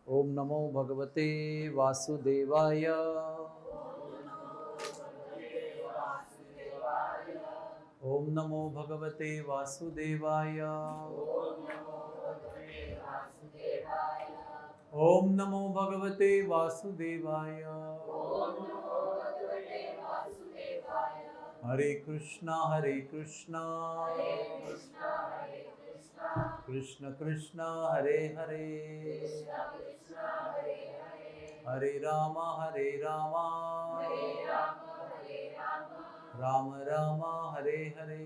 ओम नमो भगवते वासुदेवाय। ओम नमो भगवते वासुदेवाय। ओम नमो भगवते वासुदेवाय। हरे कृष्णा कृष्ण कृष्ण हरे हरे, हरे राम राम राम हरे हरे।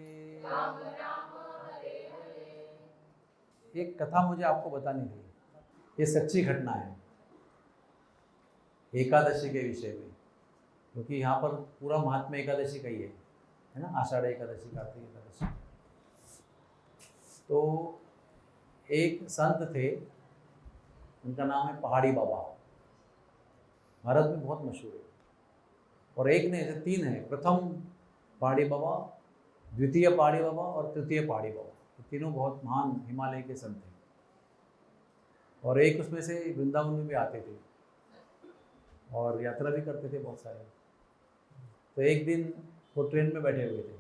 एक कथा मुझे आपको बतानी थी, ये सच्ची घटना है एकादशी के विषय में, क्योंकि यहाँ पर पूरा महात्मा एकादशी का ही है ना, आषाढ़ एकादशी, कार्तिक एकादशी। तो एक संत थे, उनका नाम है पहाड़ी बाबा, भारत में बहुत मशहूर है। और एक ने ऐसे तीन है, प्रथम पहाड़ी बाबा, द्वितीय पहाड़ी बाबा और तृतीय पहाड़ी बाबा। ये तीनों बहुत महान हिमालय के संत हैं। और एक उसमें से वृंदावन में भी आते थे और यात्रा भी करते थे बहुत सारे। तो एक दिन वो ट्रेन में बैठे हुए थे,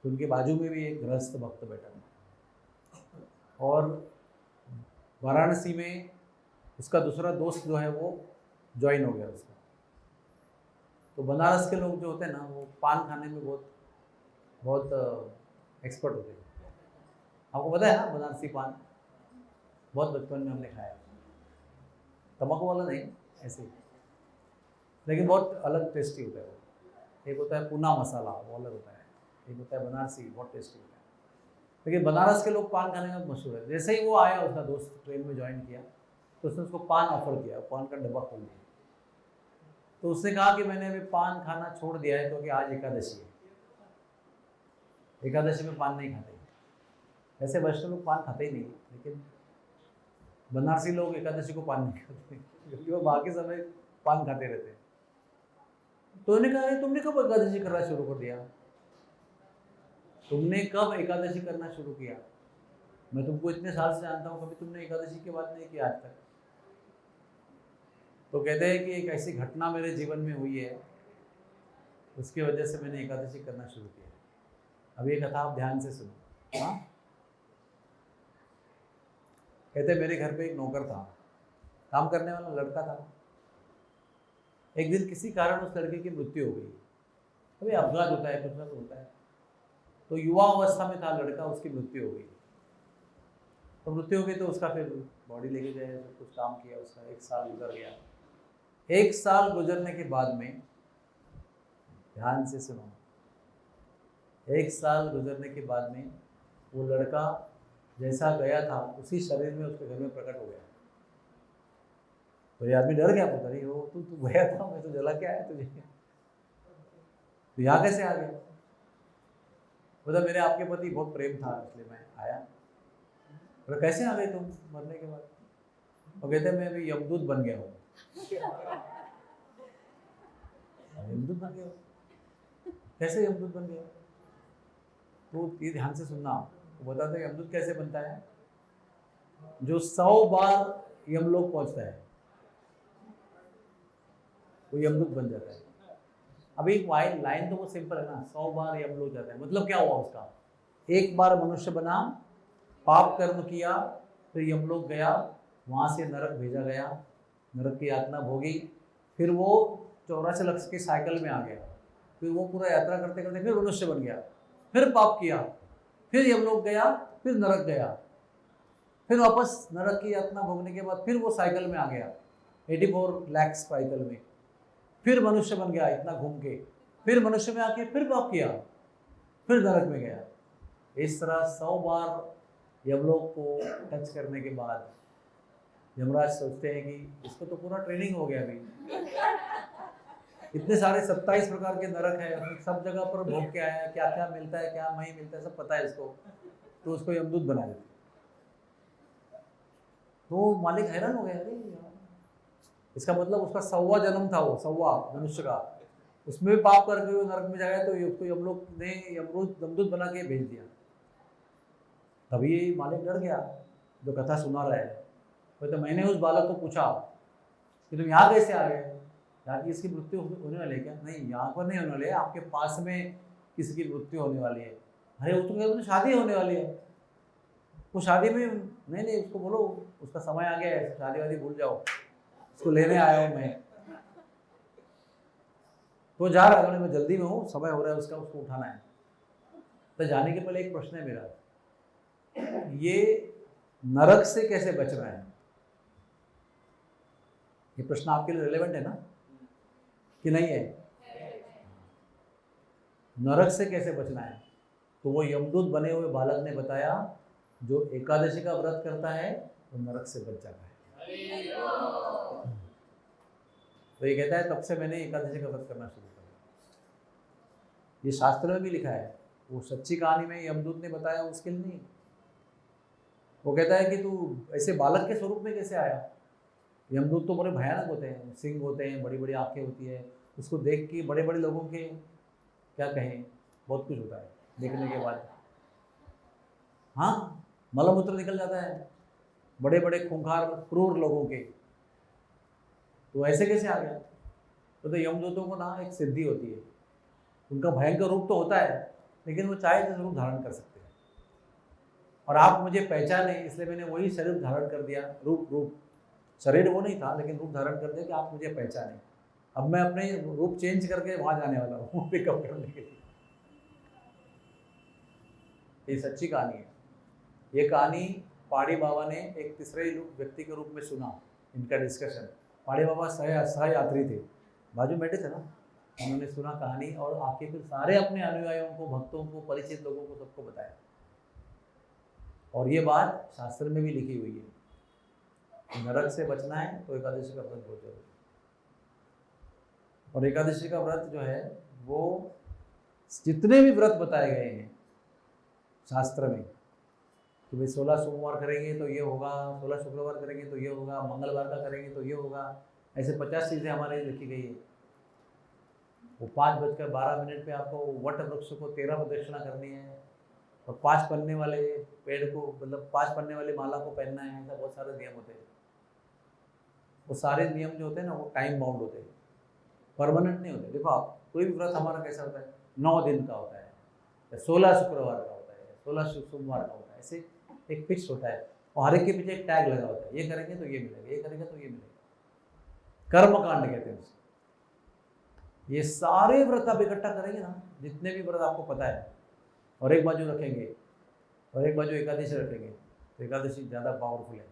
तो उनके बाजू में भी एक गृहस्थ भक्त बैठा था। और वाराणसी में उसका दूसरा दोस्त जो है वो ज्वाइन हो गया उसका। तो बनारस के लोग जो होते हैं ना, वो पान खाने में बहुत एक्सपर्ट होते हैं। आपको पता है ना, बनारसी पान बहुत बचपन में हमने खाया। तम्बाकू वाला नहीं, ऐसे ही, लेकिन बहुत अलग टेस्टी होता है वो। एक होता है पूना मसाला, वो अलग होता है। एक होता है बनारसी, बहुत टेस्टी होता है। लेकिन बनारस के लोग पान खाने में मशहूर है। जैसे ही वो आया, उसका दोस्त ट्रेन में ज्वाइन किया, तो उसने उसको पान ऑफर किया, पान का डब्बा खोल दिया। तो उसने कहा कि मैंने अभी पान खाना छोड़ दिया है, क्योंकि आज एकादशी है, एकादशी में पान नहीं खाते। वैसे वैष्णव लोग पान खाते ही नहीं, लेकिन बनारसी लोग एकादशी को पान नहीं खाते, क्योंकि वो बाकी समय पान खाते रहते हैं। तो उन्होंने कहा, तुमने कब एकादशी करना शुरू कर दिया? तुमने कब एकादशी करना शुरू किया? मैं तुमको इतने साल से जानता हूँ, कभी तुमने एकादशी की बात नहीं की आज तक। तो कहते हैं कि एक ऐसी घटना मेरे जीवन में हुई है, उसकी वजह से मैंने एकादशी करना शुरू किया। अब ये कथा आप ध्यान से सुनो। हाँ, कहते मेरे घर पे एक नौकर था, काम करने वाला लड़का था। एक दिन किसी कारण उस लड़के की मृत्यु हो गई। अभी अपघात होता है, कुछ ना होता है। तो युवा अवस्था में था लड़का, उसकी मृत्यु हो गई। तो मृत्यु हो गई तो उसका फिर बॉडी लेके गए, तो कुछ काम किया उसका। 1 साल गुजर गया। 1 साल गुजरने के बाद में, ध्यान से सुनो, 1 साल गुजरने के बाद में वो लड़का जैसा गया था उसी शरीर में उसके घर में प्रकट हो गया। तो ये आदमी डर गया, पता नहीं वो तू गया था, मैं तो जला के आया तुझे, तो यहाँ कैसे आ गया? बोला मेरे आपके प्रति बहुत प्रेम था, इसलिए मैं आया। बोला कैसे आ गए तुम मरने के बाद? वो कहते मैं अभी यमदूत बन गया हूँ। यमदूत बन गया? कैसे यमदूत बन गया? तो ये ध्यान से सुनना, वो बताते हैं यमदूत कैसे बनता है। जो 100 बार यमलोक पहुंचता है वो यमदूत बन जाता है। अभी लाइन तो वो सिंपल है ना, 100 बार यमलोक जाता है। मतलब क्या हुआ उसका? एक बार मनुष्य बना, पाप कर्म किया, फिर यमलोक गया, वहां से नरक भेजा गया, नरक की यातना भोगी, फिर वो 84 लाख के साइकिल में आ गया, फिर वो पूरा यात्रा करते करते फिर मनुष्य बन गया, फिर पाप किया, फिर यमलोक गया, फिर नरक गया, फिर वापस नरक की यातना भोगने के बाद फिर वो साइकिल में आ गया, 84 लाख साइकिल में, फिर मनुष्य बन गया इतना घूम के, फिर मनुष्य में आके फिर पाप किया, फिर नरक में गया। इस तरह 100 बार यमलोक को टच करने के बाद यमराज सोचते हैं कि इसको तो पूरा ट्रेनिंग हो गया अभी, इतने सारे 27 प्रकार के नरक है, सब जगह पर भोग के आया, क्या क्या मिलता है क्या नहीं मिलता है सब पता है इसको, तो उसको यमदूत बना देते। तो मालिक हैरान हो गया, इसका मतलब उसका 100वां जन्म था, वो 100वां मनुष्य का, उसमें भी पाप करके वो नरक में जाएगा, तो उसको यमलोक ने यमदूत बना के भेज दिया। तभी मालिक डर गया जो कथा सुना रहा है। तो मैंने उस बालक को पूछा कि तुम यहाँ कैसे आ गए, यहाँ की इसकी मृत्यु होने वाली है क्या? नहीं, यहाँ पर नहीं होने वाली है, आपके पास में किसी की मृत्यु होने वाली है। अरे वो तो शादी होने वाली है, वो शादी में नहीं, उसको बोलो उसका समय आ गया है, शादी वादी भूल जाओ, उसको लेने आया हूँ मैं। तो जा रहा है, मैं जल्दी में हूँ, समय हो रहा है उसका, उसको उठाना है। तो जाने के पहले एक प्रश्न है मेरा, ये नरक से कैसे बचना है? ये प्रश्न आपके लिए रिलेवेंट है ना कि नहीं है? नरक से कैसे बचना है? तो वो यमदूत बने हुए बालक ने बताया, जो एकादशी का व्रत करता है वो नरक से बच जाता है। तो ये कहता है तब से मैंने एकादशी का व्रत करना शुरू कर दिया। ये शास्त्र में भी लिखा है, वो सच्ची कहानी में यमदूत ने बताया, उसके लिए नहीं। वो कहता है कि तू ऐसे बालक के स्वरूप में कैसे आया? यमदूत तो बड़े भयानक होते हैं, सिंह होते हैं, बड़ी बड़ी आंखें होती है, उसको देख के बड़े बड़े लोगों के क्या कहें, बहुत कुछ होता है देखने के बाद। हाँ, मलमूत्र निकल जाता है बड़े बड़े खूंखार क्रूर लोगों के। तो ऐसे कैसे आ गया? तो यमदूतों को ना एक सिद्धि होती है, उनका भयंकर रूप तो होता है, लेकिन वो चाहे तो रूप धारण कर सकते हैं। और आप मुझे पहचाने इसलिए मैंने वही शरीर धारण कर दिया, रूप शरीर वो नहीं था, लेकिन रूप धारण कर दिया कि आप मुझे पहचाने। अब मैं अपने रूप चेंज करके वहां जाने वाला हूँ पिकअप करने के लिए। ये सच्ची कहानी है। ये कहानी पहाड़ी बाबा ने एक तीसरे व्यक्ति के रूप में सुना, इनका डिस्कशन। पहाड़ी बाबा सहयात्री थे, बाजू बैठे थे ना, उन्होंने सुना कहानी और आके फिर सारे अपने अनुयायियों को, भक्तों को, परिचित लोगों को, सबको बताया। और ये बात शास्त्र में भी लिखी हुई है, नरक से बचना है तो एकादशी का व्रत बहुत जरूरी है। और एकादशी का व्रत जो है वो जितने भी व्रत बताए गए हैं शास्त्र में कि भाई 16 सोमवार करेंगे तो ये होगा, 16 शुक्रवार करेंगे तो ये होगा, मंगलवार का करेंगे तो ये होगा, ऐसे 50 चीज़ें हमारे लिखी गई है। वो 5:12 पे आपको वट वृक्ष को 13 प्रदक्षिणा करनी है, और 5 पन्ने वाले पेड़ को, मतलब 5 पन्ने वाली माला को पहनना है। ऐसा बहुत सारे नियम होते हैं। वो सारे नियम जो होते हैं ना, वो टाइम बाउंड होते हैं, परमानेंट नहीं होते। देखो आप, कोई भी व्रत हमारा कैसा होता है, 9 दिन का होता है, या 16 शुक्रवार का होता है, 16 सोमवार का होता है, ऐसे एक फिक्स होता है। और हर एक के पीछे एक टैग लगा होता है, ये करेंगे तो ये मिलेगा, ये करेंगे तो ये मिलेगा। कर्मकांड कहते हैं उसे। ये सारे व्रत आप इकट्ठा करेंगे ना, जितने भी व्रत आपको पता है, और एक बाजू रखेंगे, और एक बाजू एकादशी रखेंगे, तो एकादशी ज़्यादा पावरफुल है।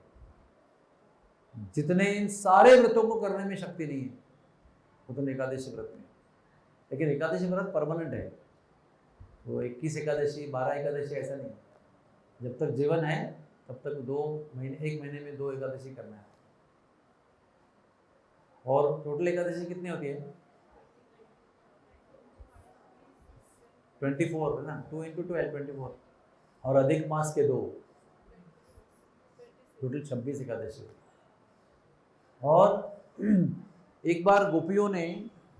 जितने इन सारे व्रतों को करने में शक्ति नहीं है, उतने एकादशी व्रत में। लेकिन एकादशी व्रत परमानेंट है, वो 21 एकादशी, 12 एकादशी ऐसा नहीं। जब तक जीवन है तब तक 2 महीने, 1 महीने में 2 एकादशी करना है। और टोटल एकादशी कितनी होती है? 24 है ना, 2 × 12 24, और अधिक मास के 2, टोटल 26 एकादशी। और एक बार गोपियों ने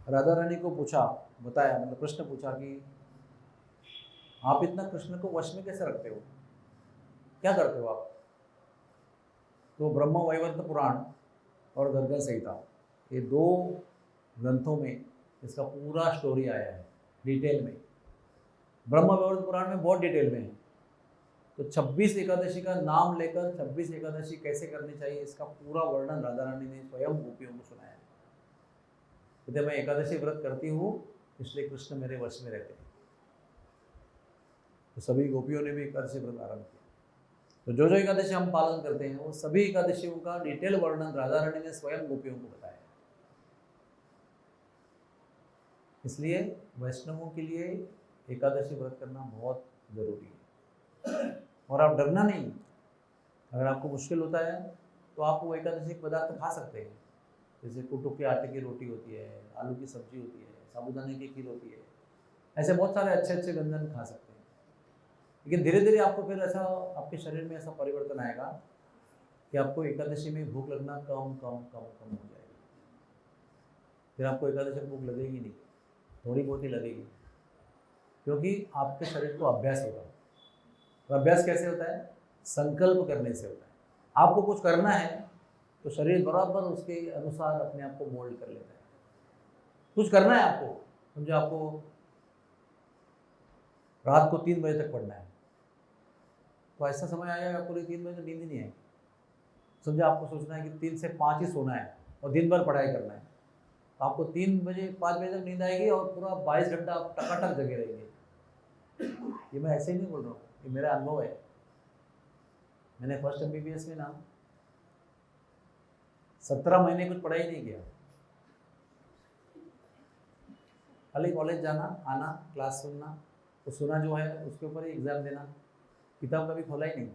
राधा रानी को पूछा, बताया, मतलब प्रश्न पूछा कि आप इतना कृष्ण को वश में कैसे रखते हो, क्या करते हो आप? तो ब्रह्म वैवर्त पुराण और गर्गा संहिता, ये 2 ग्रंथों में इसका पूरा स्टोरी आया है डिटेल में। ब्रह्म वैवर्त पुराण में बहुत डिटेल में है। तो 26 एकादशी का नाम लेकर 26 एकादशी कैसे करनी चाहिए, इसका पूरा वर्णन राधा रानी ने स्वयं गोपियों को सुनाया है। कहते मैं एकादशी व्रत करती हूँ इसलिए कृष्ण मेरे वश में रहते हैं। तो सभी गोपियों ने भी एकादशी व्रत आरंभ किया। तो जो जो एकादशी हम पालन करते हैं, वो सभी एकादशियों का डिटेल वर्णन राधा रानी ने स्वयं गोपियों को बताया। इसलिए वैष्णवों के लिए एकादशी व्रत करना बहुत जरूरी है। और आप डरना नहीं, अगर आपको मुश्किल होता है तो आप वो एकादशी पदार्थ खा सकते हैं। जैसे कुटु के आटे की रोटी होती है, आलू की सब्जी होती है, साबूदाने की खीर होती है, ऐसे बहुत सारे अच्छे अच्छे व्यंजन खा सकते हैं। लेकिन धीरे धीरे आपको फिर ऐसा, आपके शरीर में ऐसा परिवर्तन आएगा कि आपको एकादशी में भूख लगना कम कम कम कम हो जाएगा। फिर आपको एकादशी में भूख लगेगी नहीं, थोड़ी बहुत ही लगेगी, क्योंकि आपके शरीर को अभ्यास होगा। तो अभ्यास कैसे होता है? संकल्प करने से होता है। आपको कुछ करना है तो शरीर बराबर उसके अनुसार अपने आप को मोल्ड कर लेता है। कुछ करना है आपको, समझो आपको रात को 3 बजे तक पढ़ना है, तो ऐसा समय आएगा पूरी 3 बजे नींद ही नहीं आएगी। समझो आपको सोचना है कि 3 से 5 ही सोना है और दिन भर पढ़ाई करना है, तो आपको 3 बजे 5 बजे तक नींद आएगी और पूरा 22 घंटा आप टकाटक जगे रहेंगे। ये मैं ऐसे ही नहीं बोल रहा हूँ, ये मेरा अनुभव है। मैंने फर्स्ट MBBS में ना 17 महीने कुछ पढ़ाई नहीं किया, खाली कॉलेज जाना, आना, क्लास सुनना, तो सुना जो है उसके ऊपर ही एग्ज़ाम देना, किताब कभी खोला ही नहीं।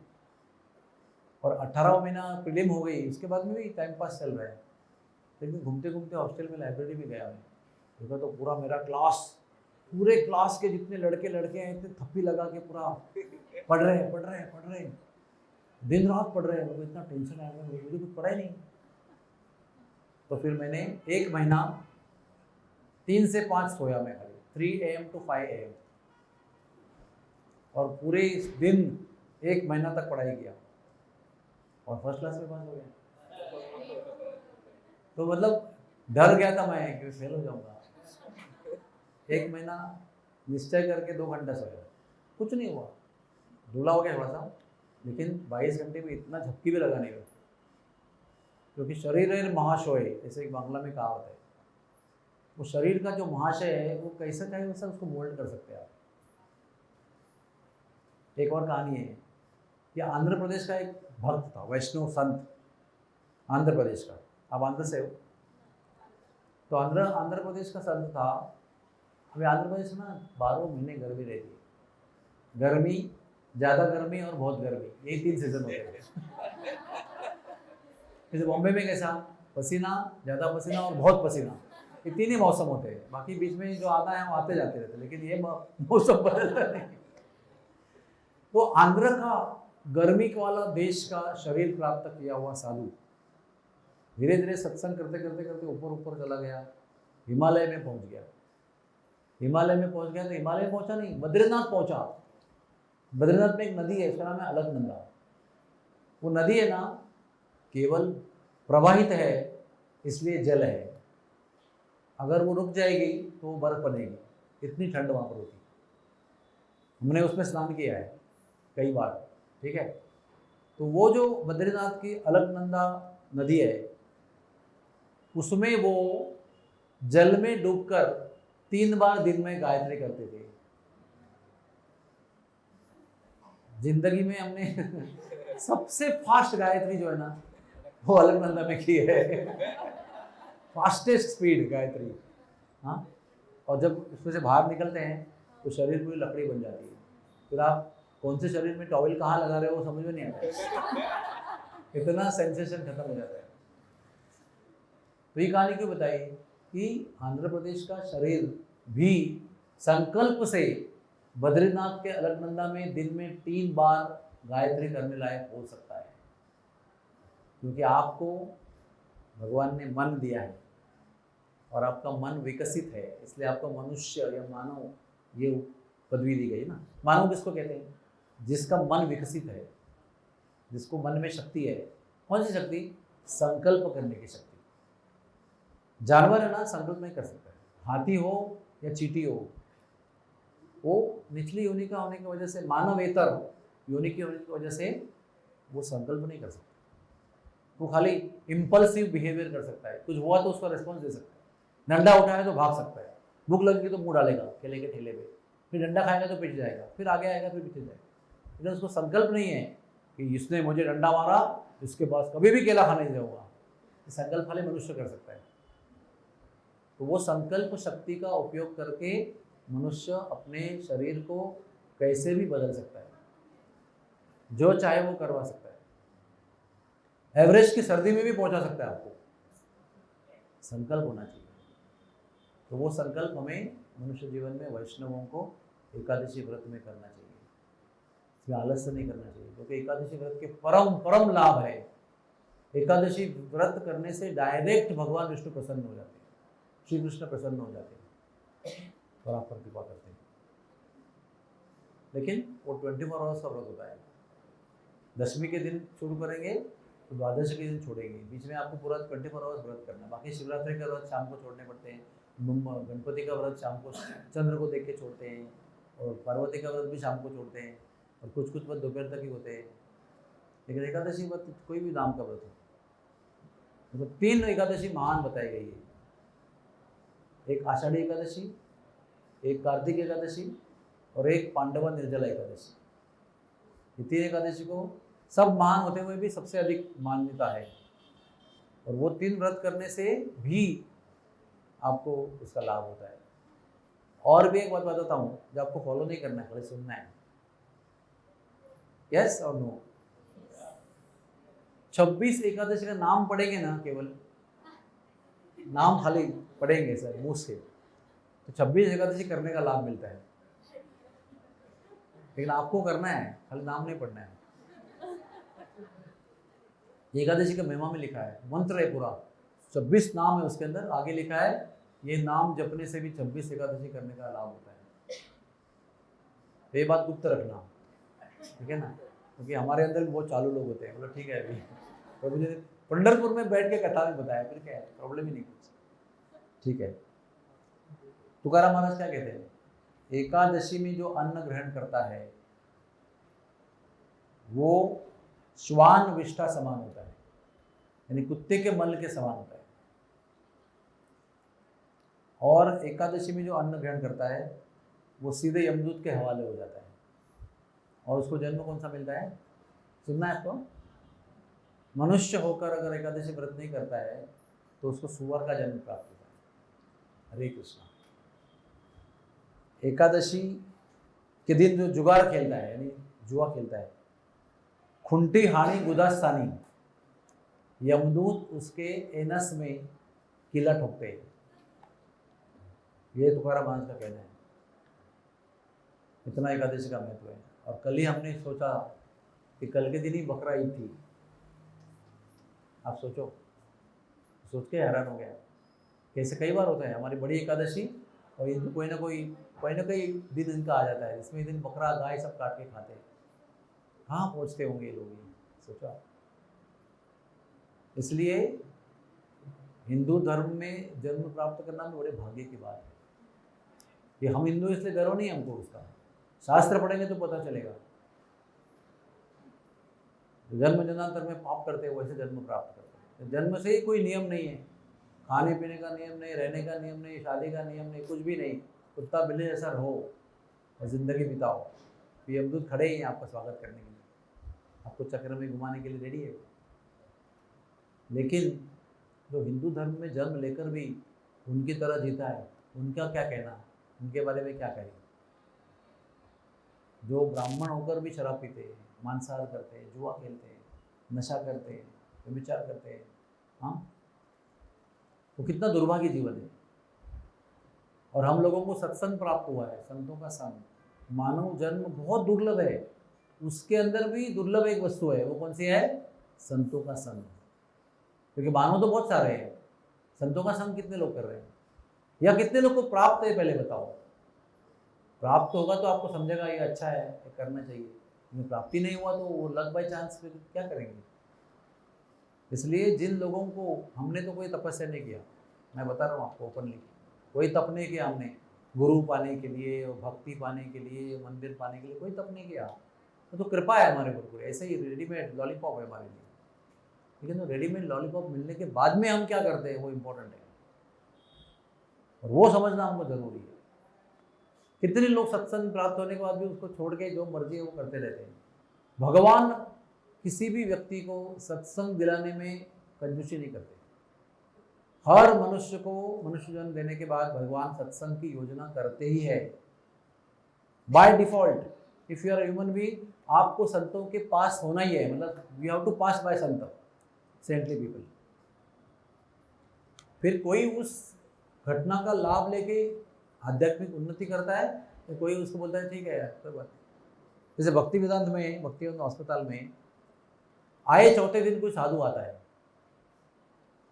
और 18 महीना प्रीलिम हो गई, उसके बाद में भी टाइम पास चल रहा है। लेकिन घूमते घूमते हॉस्टल में लाइब्रेरी में गया मैं, देखा तो पूरा मेरा क्लास, पूरे क्लास के जितने लड़के हैं इतने थप्पी लगा के पूरा पढ़ रहे हैं, दिन रात पढ़ रहे हैं। मुझे इतना टेंशन आया, मुझे कुछ पढ़ा ही नहीं। तो फिर मैंने 1 महीना 3 से 5 सोया मैं खाली, 3 AM to 5 AM, और पूरे दिन 1 महीना तक पढ़ाई किया और फर्स्ट क्लास में पास हो गया। तो मतलब डर गया था मैं कि फेल हो जाऊंगा। 1 महीना निश्चय करके 2 घंटा सोया, कुछ नहीं हुआ, धुला हो गया थोड़ा सा, लेकिन 22 घंटे में इतना झपकी भी लगा नहीं हुआ, क्योंकि शरीर महाशय, ऐसे एक बांग्ला में कहावत है। वो शरीर का जो महाशय है वो कैसा चाहे वैसा उसको मोल्ड कर सकते हैं आप। एक और कहानी है कि आंध्र प्रदेश का एक भक्त था, वैष्णव संत, आंध्र प्रदेश का, आप आंध्र से हो, तो आंध्र प्रदेश का संत था। अभी आंध्र प्रदेश में ना 12 महीने गर्मी रहती है, गर्मी, ज़्यादा गर्मी और बहुत गर्मी, यही 3 सीजन होते हैं। जैसे बॉम्बे में कैसा, पसीना, ज़्यादा पसीना और बहुत पसीना, ये 3 ही मौसम होते हैं। बाकी बीच में जो आता है वो आते जाते रहते हैं, लेकिन ये मौसम बदलता नहीं। तो आंध्र का गर्मी वाला देश का शरीर प्राप्त किया हुआ साधु धीरे धीरे सत्संग करते करते करते ऊपर चला गया, हिमालय में पहुंच गया। हिमालय में पहुंच गया तो हिमालय में पहुंचा नहीं, बद्रीनाथ पहुंचा। बद्रीनाथ में एक नदी है, उसका नाम है अलकनंदा। वो नदी है ना, केवल प्रवाहित है इसलिए जल है, अगर वो रुक जाएगी तो वो बर्फ बनेगी, इतनी ठंड वहाँ पर होती। हमने उसमें स्नान किया है कई बार, ठीक है। तो वो जो बद्रीनाथ की अलकनंदा नदी है, उसमें वो जल में डूबकर 3 बार दिन में गायत्री करते थे। जिंदगी में हमने सबसे फास्ट गायत्री जो है ना वो अलकनंदा में की है, फास्टेस्ट स्पीड गायत्री। हाँ, और जब उसमें से बाहर निकलते हैं तो शरीर पूरी लकड़ी बन जाती है। फिर आप कौन से शरीर में टॉवल कहाँ लगा रहे हो वो समझ में नहीं आता है, इतना सेंसेशन खत्म हो जाता है। तो ये कहानी क्यों बताई कि आंध्र प्रदेश का शरीर भी संकल्प से बद्रीनाथ के अलकनंदा में दिन में 3 बार गायत्री करने लायक हो सकता है, क्योंकि आपको भगवान ने मन दिया है और आपका मन विकसित है, इसलिए आपको मनुष्य या मानव ये पदवी दी गई ना। मानव किसको कहते हैं? जिसका मन विकसित है, जिसको मन में शक्ति है। कौन सी शक्ति? संकल्प करने की शक्ति। जानवर है ना, संकल्प नहीं कर सकता है। हाथी हो या चींटी हो, वो निचली योनि का होने की वजह से, मानवेतर योनि की होने की वजह से वो संकल्प नहीं कर सकता। वो खाली इम्पल्सिव बिहेवियर कर सकता है, कुछ हुआ तो उसका रिस्पॉन्स दे सकता है। डंडा उठाया तो भाग सकता है, भूख लगेगी तो मुंह डालेगा केले के ठेले पे, फिर डंडा खाएगा तो पीछे जाएगा, फिर आगे आएगा, फिर पीछे जाएगा। लेकिन उसको संकल्प नहीं है कि इसने मुझे डंडा मारा, इसके पास कभी भी केला खाने नहीं जाऊंगा। संकल्प खाली मनुष्य कर सकता है। तो वो संकल्प शक्ति का उपयोग करके मनुष्य अपने शरीर को कैसे भी बदल सकता है, जो चाहे वो करवा सकता है। एवरेस्ट की सर्दी में भी पहुंचा सकता है आपको, संकल्प होना चाहिए। तो वो संकल्प हमें मनुष्य जीवन में, वैष्णवों को एकादशी व्रत में करना चाहिए, इसमें आलस्य नहीं करना चाहिए, क्योंकि एकादशी व्रत के परम लाभ है। एकादशी व्रत करने से डायरेक्ट भगवान विष्णु प्रसन्न हो जाते हैं, श्री कृष्ण प्रसन्न हो जाते हैं और आप पर कृपा करते हैं। लेकिन वो 24 आवर्स का व्रत होता है। दशमी के दिन शुरू करेंगे तो द्वादशी के दिन छोड़ेंगे, बीच में आपको पूरा 24 आवर्स व्रत करना है। बाकी शिवरात्रि का व्रत शाम को छोड़ने पड़ते हैं, गणपति का व्रत शाम को चंद्र को देख के छोड़ते हैं, और पार्वती का व्रत भी शाम को छोड़ते हैं, और कुछ कुछ व्रत दोपहर तक ही होते हैं। लेकिन एकादशी व्रत कोई भी नाम का व्रत हो, मतलब 3 एकादशी महान बताई गई है, एक आषाढ़ी एकादशी, एक कार्तिक एकादशी और एक पांडवा निर्जला एकादशी। ये 3 एकादशी को सब महान होते हुए भी सबसे अधिक मान्यता है, और वो 3 व्रत करने से भी आपको उसका लाभ होता है। और भी एक बात बताता हूँ जो आपको फॉलो नहीं करना है, खाली सुनना है। यस और नो? 26 एकादशी का नाम पढ़ेंगे ना, केवल नाम खाली पढ़ेंगे सर मुँह से, तो 26 एकादशी करने का लाभ मिलता है। लेकिन आपको करना है, खाली नाम नहीं पढ़ना है। एकादशी का महिमा में लिखा है, मंत्र है पूरा, 26 नाम है उसके अंदर, आगे लिखा है ये नाम जपने से भी 26 एकादशी करने का लाभ होता है। तो ये बात गुप्त रखना, ठीक है ना, क्योंकि हमारे अंदर भी बहुत चालू लोग होते हैं, बोलो ठीक है अभी तो मुझे पंढरपुर में बैठ के कथा में बताया, फिर क्या है, प्रॉब्लम ही नहीं कुछ, ठीक है। तुकाराम महाराज क्या कहते हैं, एकादशी में जो अन्न ग्रहण करता है वो श्वान विष्ठा समान होता है, यानी कुत्ते के मल के समान होता है। और एकादशी में जो अन्न ग्रहण करता है वो सीधे यमदूत के हवाले हो जाता है, और उसको जन्म कौन सा मिलता है, सुनना है आपको, मनुष्य होकर अगर एकादशी व्रत नहीं करता है तो उसको सुअर का जन्म प्राप्त होता है। हरे कृष्णा। एकादशी के दिन जो जुगाड़ खेलता है, यानी जुआ खेलता है, खुंटी हानि गुदास्तानी, यमदूत उसके एनस में किला ठोकते हैं। ये तुकाराम महाराज का कहना है। इतना एकादशी का महत्व है। और कल ही हमने सोचा कि कल के दिन ही बकरा ईद थी। आप सोचो, सोच के हैरान हो गया, कैसे कई बार होता है हमारी बड़ी एकादशी और ईद कोई ना कोई दिन इनका आ जाता है, इसमें दिन बकरा गाय सब काट के खाते हैं। कहाँ पहुँचते होंगे ये लोग, सोचो। इसलिए हिंदू धर्म में जन्म प्राप्त करना भी बड़े भाग्य की बात है। ये हम हिंदू इसलिए गर्व नहीं हमको उसका, शास्त्र पढ़ेंगे तो पता चलेगा। जन्म जन्मांतर में पाप करते हैं वैसे जन्म प्राप्त करते हैं। जन्म से ही कोई नियम नहीं है, खाने पीने का नियम नहीं, रहने का नियम नहीं, शादी का नियम नहीं, कुछ भी नहीं। कुत्ता बिल्ली जैसा रहो और जिंदगी बिताओ। ये यमदूत खड़े ही हैं आपका स्वागत करने के लिए, आपको चक्र में घुमाने के लिए रेडी है। लेकिन जो हिंदू धर्म में जन्म लेकर भी उनकी तरह जीता है, उनका क्या कहना, उनके बारे में क्या कहें। जो ब्राह्मण होकर भी शराब पीते हैं, मांसाहार करते हैं, जुआ खेलते हैं, नशा करते हैं, व्यभिचार करते हैं, हाँ, वो कितना दुर्भाग्य जीवन है। और हम लोगों को सत्संग प्राप्त हुआ है, संतों का संग। मानव जन्म बहुत दुर्लभ है, उसके अंदर भी दुर्लभ एक वस्तु है, वो कौन सी है, संतों का संग। क्योंकि मानव तो बहुत सारे हैं, संतों का संग कितने लोग कर रहे हैं, या कितने लोग को प्राप्त है, पहले बताओ। प्राप्त होगा तो आपको समझेगा ये अच्छा है, ये करना चाहिए। लेकिन प्राप्ति नहीं हुआ तो वो लक बाय चांस फिर क्या करेंगे। इसलिए जिन लोगों को, हमने तो कोई तपस्या नहीं किया, मैं बता रहा हूँ आपको ओपनली, कोई तप नहीं किया हमने, गुरु पाने के लिए, भक्ति पाने के लिए, मंदिर पाने के लिए कोई तप नहीं किया। तो कृपा है हमारे ऊपर, ऐसे ही रेडीमेड लॉलीपॉप है हमारे लिए। लेकिन तो रेडीमेड लॉलीपॉप मिलने के बाद में हम क्या करते हैं वो इम्पोर्टेंट है, और वो समझना हमको जरूरी है। कितने लोग सत्संग प्राप्त होने के बाद भी उसको छोड़ के जो मर्जी है वो करते रहते हैं। भगवान किसी भी व्यक्ति को सत्संग दिलाने में कंजूसी नहीं करते। हर मनुष्य को मनुष्य जन्म देने के बाद भगवान सत्संग की योजना करते ही है by default. If you are human being, आपको संतों के पास होना ही है, मतलब we have to pass by संत, सेंटली पीपल। फिर कोई उस घटना का लाभ लेके आध्यात्मिक उन्नति करता है, तो कोई उसको बोलता है ठीक है यार कोई बात। जैसे भक्ति वेदांत में, भक्ति वेदांत अस्पताल में आए चौथे दिन कोई साधु आता है,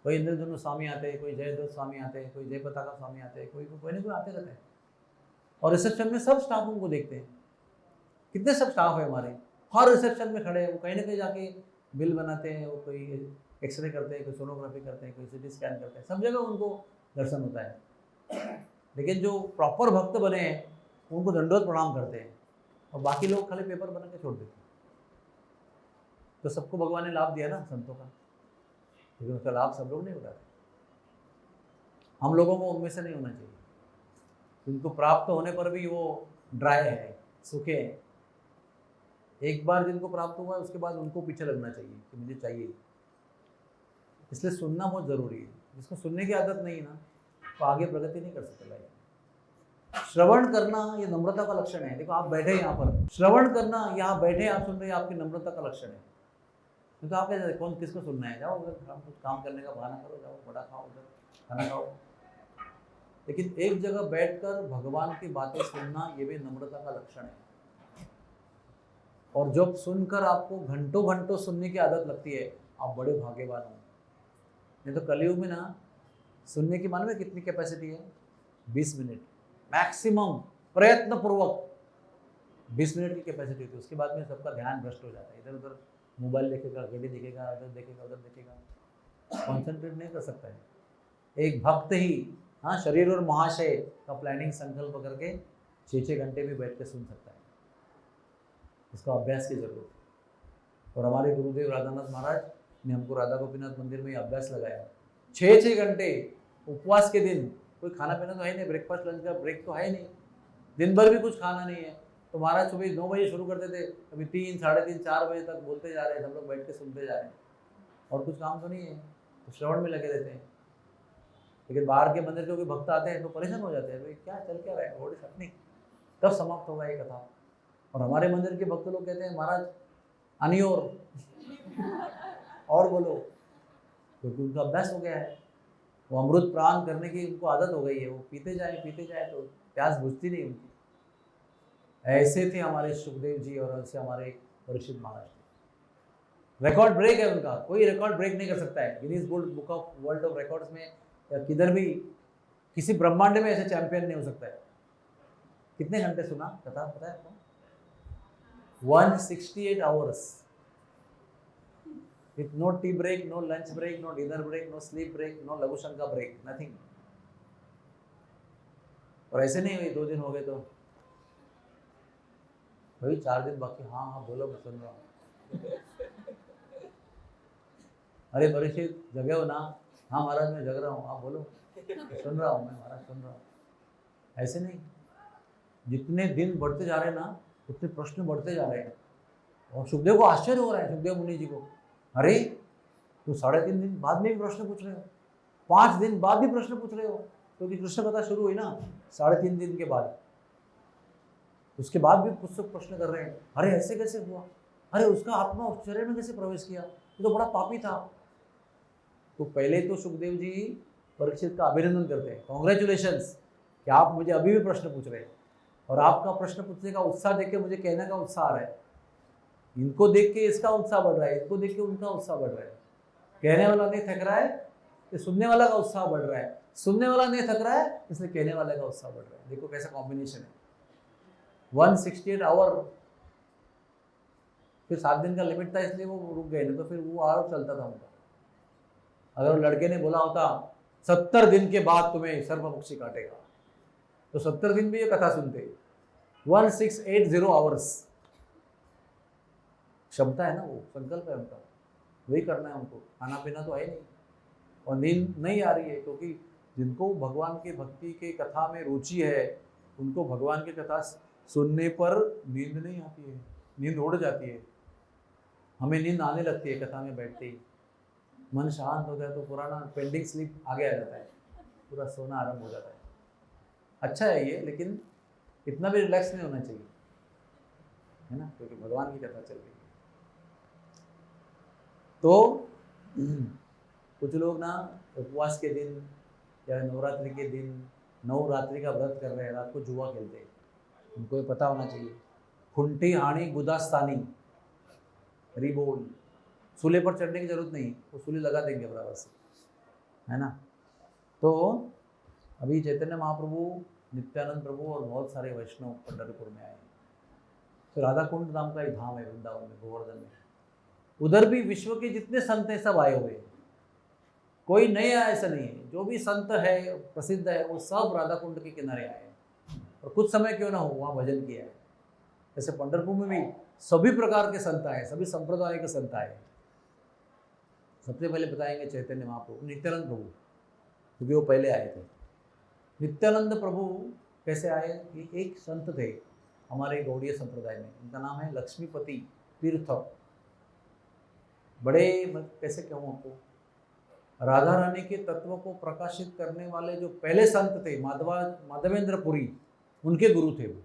कोई इंद्रधनु स्वामी आते हैं, कोई जयद्रथ स्वामी आते हैं, कोई जय पताका स्वामी आते हैं, कोई ना कोई आते रहते हैं। और रिसेप्शन में सब स्टाफ उनको देखते हैं। कितने सब स्टाफ है हमारे, हर रिसेप्शन में खड़े हैं, वो कहीं ना कहीं जाके बिल बनाते हैं, वो कोई एक्सरे करते हैं, कोई सोनोग्राफी करते हैं, कोई सीटी स्कैन करते हैं, सब जगह उनको दर्शन होता है। लेकिन जो प्रॉपर भक्त बने हैं उनको दंडवत प्रणाम करते हैं, और बाकी लोग खाली पेपर बना के छोड़ देते हैं। तो सबको भगवान ने लाभ दिया ना संतों का, लेकिन उसका लाभ सब लोग नहीं उठाते। हम लोगों को उनमें से नहीं होना चाहिए। उनको प्राप्त होने पर भी वो ड्राई है, सूखे हैं। एक बार जिनको प्राप्त हुआ है उसके बाद उनको पीछे लगना चाहिए कि मुझे चाहिए। इसलिए सुनना बहुत ज़रूरी है। जिसको सुनने की आदत नहीं ना, तो आगे प्रगति नहीं कर सकते लाइफ। श्रवण करना ये नम्रता का लक्षण है। देखो आप बैठे यहाँ पर, श्रवण करना, यहाँ बैठे आप सुन रहे हैं, आपकी नम्रता का लक्षण है। तो आप कैसे, कौन किसको सुनना है, जाओ उधर कुछ काम करने का बहाना करो, जाओ बड़ा खाओ, उधर खाना खाओ। लेकिन एक जगह बैठकर भगवान की बातें सुनना ये भी नम्रता का लक्षण है। और जब सुनकर आपको घंटों घंटों सुनने की आदत लगती है, आप बड़े भाग्यवान हो। नहीं तो कलयुग में ना सुनने की मालूम है कितनी कैपेसिटी है? 20 मिनट मैक्सिमम, प्रयत्नपूर्वक 20 मिनट की कैपेसिटी होती है। उसके बाद में सबका ध्यान भ्रष्ट हो जाता है, इधर उधर मोबाइल देखेगा, घड़ी देखेगा, इधर देखेगा, उधर देखेगा, कॉन्सेंट्रेट नहीं कर सकता है। एक भक्त ही हाँ शरीर और महाशय का प्लानिंग संकल्प करके 6-6 घंटे भी बैठ के सुन सकता है। इसका अभ्यास की जरूरत है। और हमारे गुरुदेव राधानाथ महाराज ने हमको राधा गोपीनाथ मंदिर में अभ्यास लगाया। 6-6 घंटे उपवास के दिन, कोई खाना पीना तो है नहीं, ब्रेकफास्ट लंच का ब्रेक तो है नहीं, दिन भर भी कुछ खाना नहीं है। तो महाराज सुबह 9 बजे शुरू करते थे, अभी 3, 3:30, 4 बजे तक बोलते जा रहे हैं, हम लोग बैठ के सुनते जा रहे हैं, और कुछ काम तो नहीं है, तो श्रवण में लगे रहते हैं। लेकिन बाहर के मंदिर के कोई भक्त आते हैं तो परेशान हो जाते हैं, भाई क्या चल क्या रहा है, व्हाट इज हैपनिंग, कब समाप्त होगा ये कथा। और हमारे मंदिर के भक्त लोग कहते हैं महाराज आनी और बोलो, क्योंकि उनका अभ्यास हो गया है। वो अमृत प्राण करने की उनको आदत हो गई है, वो पीते जाए तो प्यास बुझती नहीं उनकी। ऐसे थे हमारे सुखदेव जी और ऐसे हमारे परीक्षित महाराज थे। रिकॉर्ड ब्रेक है उनका, कोई रिकॉर्ड ब्रेक नहीं कर सकता है। Guinness book of world of records में या किधर भी किसी ब्रह्मांड में ऐसे चैंपियन नहीं हो सकता है। कितने घंटे सुना कथा पता है आपको? 168 hours with no tea break, no lunch break, no dinner break, no sleep break, no लघु शंका break, nothing। और ऐसे नहीं हुई 2 दिन हो गए तो भाई 4 दिन बाकी, हाँ बोलो मैं सुन रहा हूँ। अरे परीक्षित जगे हो ना? हाँ महाराज मैं जग रहा हूँ, आप बोलो, सुन रहा हूँ मैं महाराज, सुन रहा हूँ। ऐसे नहीं, जितने दिन बढ़ते जा रहे हैं ना उतने प्रश्न बढ़ते जा रहे हैं। और सुखदेव को आश्चर्य हो रहा है, सुखदेव मुनि जी को, अरे तो 3.5 दिन बाद में भी प्रश्न पूछ रहे हो, 5 दिन बाद भी प्रश्न पूछ रहे हो, क्योंकि कृष्ण कथा शुरू हुई ना 3.5 दिन के बाद, उसके बाद भी पुस्तक प्रश्न कर रहे हैं, अरे ऐसे कैसे हुआ, अरे उसका आत्मा उस शरीर में कैसे प्रवेश किया, ये तो बड़ा पापी था। तो पहले तो सुखदेव जी परीक्षित का अभिनंदन करते हैं, कॉन्ग्रेचुलेशंस कि आप मुझे अभी भी प्रश्न पूछ रहे हैं, और आपका प्रश्न पूछने का उत्साह देख के मुझे कहने का उत्साह आ रहा है। इनको देख के इसका उत्साह बढ़ रहा है, इनको देख के उनका उत्साह बढ़ रहा है। कहने वाला नहीं थक रहा है, तो सुनने वाला का उत्साह बढ़ रहा है, सुनने वाला नहीं थक रहा है, इसलिए कहने वाले का उत्साह बढ़ रहा है। देखो कैसा कॉम्बिनेशन है। 168 आवर, फिर 7 दिन का लिमिट था इसलिए वो रुक गए, नहीं तो फिर वो और चलता था उनका। अगर लड़के ने बोला होता 70 दिन के बाद तुम्हें सर्पपक्षी काटेगा, तो 70 दिन भी ये कथा सुनते। 1680 आवर्स क्षमता है ना, वो संकल्प है उनका, वही करना है उनको। खाना पीना तो है नहीं, और नींद नहीं आ रही है, क्योंकि जिनको भगवान के भक्ति के कथा में रुचि है उनको भगवान की कथा सुनने पर नींद नहीं आती है, नींद उड़ जाती है। हमें नींद आने लगती है कथा में बैठते ही, मन शांत हो जाए तो पुराना पेंडिंग स्लीप आगे आ जाता है, पूरा सोना आरंभ हो जाता है। अच्छा है ये, लेकिन इतना भी रिलैक्स नहीं होना चाहिए, है ना, क्योंकि भगवान की कथा चल रही है। तो कुछ लोग ना उपवास के दिन या नवरात्रि के दिन नवरात्रि का व्रत कर रहे हैं, रात को जुआ खेलते हैं। उनको ये पता होना चाहिए, खुंटी हाणी गुदास्तानी रिबोल, सूले पर चढ़ने की जरूरत नहीं, वो सूली लगा देंगे बराबर से, है ना। तो अभी चैतन्य महाप्रभु, नित्यानंद प्रभु और बहुत सारे वैष्णव पंढरपुर में आए हैं। तो राधा कुंड नाम का एक धाम है वृंदावन में, गोवर्धन में। उधर भी विश्व के जितने संत हैं सब आए हुए हैं, कोई नया ऐसा नहीं है। जो भी संत है प्रसिद्ध है वो सब राधा कुंड के किनारे आए हैं और कुछ समय क्यों ना हो वहाँ भजन किया है। जैसे पंढरपुर में भी सभी प्रकार के संत आए, सभी संप्रदाय के संत आए। सबसे पहले बताएंगे चैतन्य महाप्रभु, नित्यानंद प्रभु, क्योंकि वो पहले आए थे। नित्यानंद प्रभु कैसे आए कि एक संत थे हमारे गौड़ीय संप्रदाय में, उनका नाम है लक्ष्मीपति तीर्थ। बड़े कैसे कहूँ आपको, राधा रानी के तत्व को प्रकाशित करने वाले जो पहले संत थे माधवेंद्र पुरी, उनके गुरु थे वो।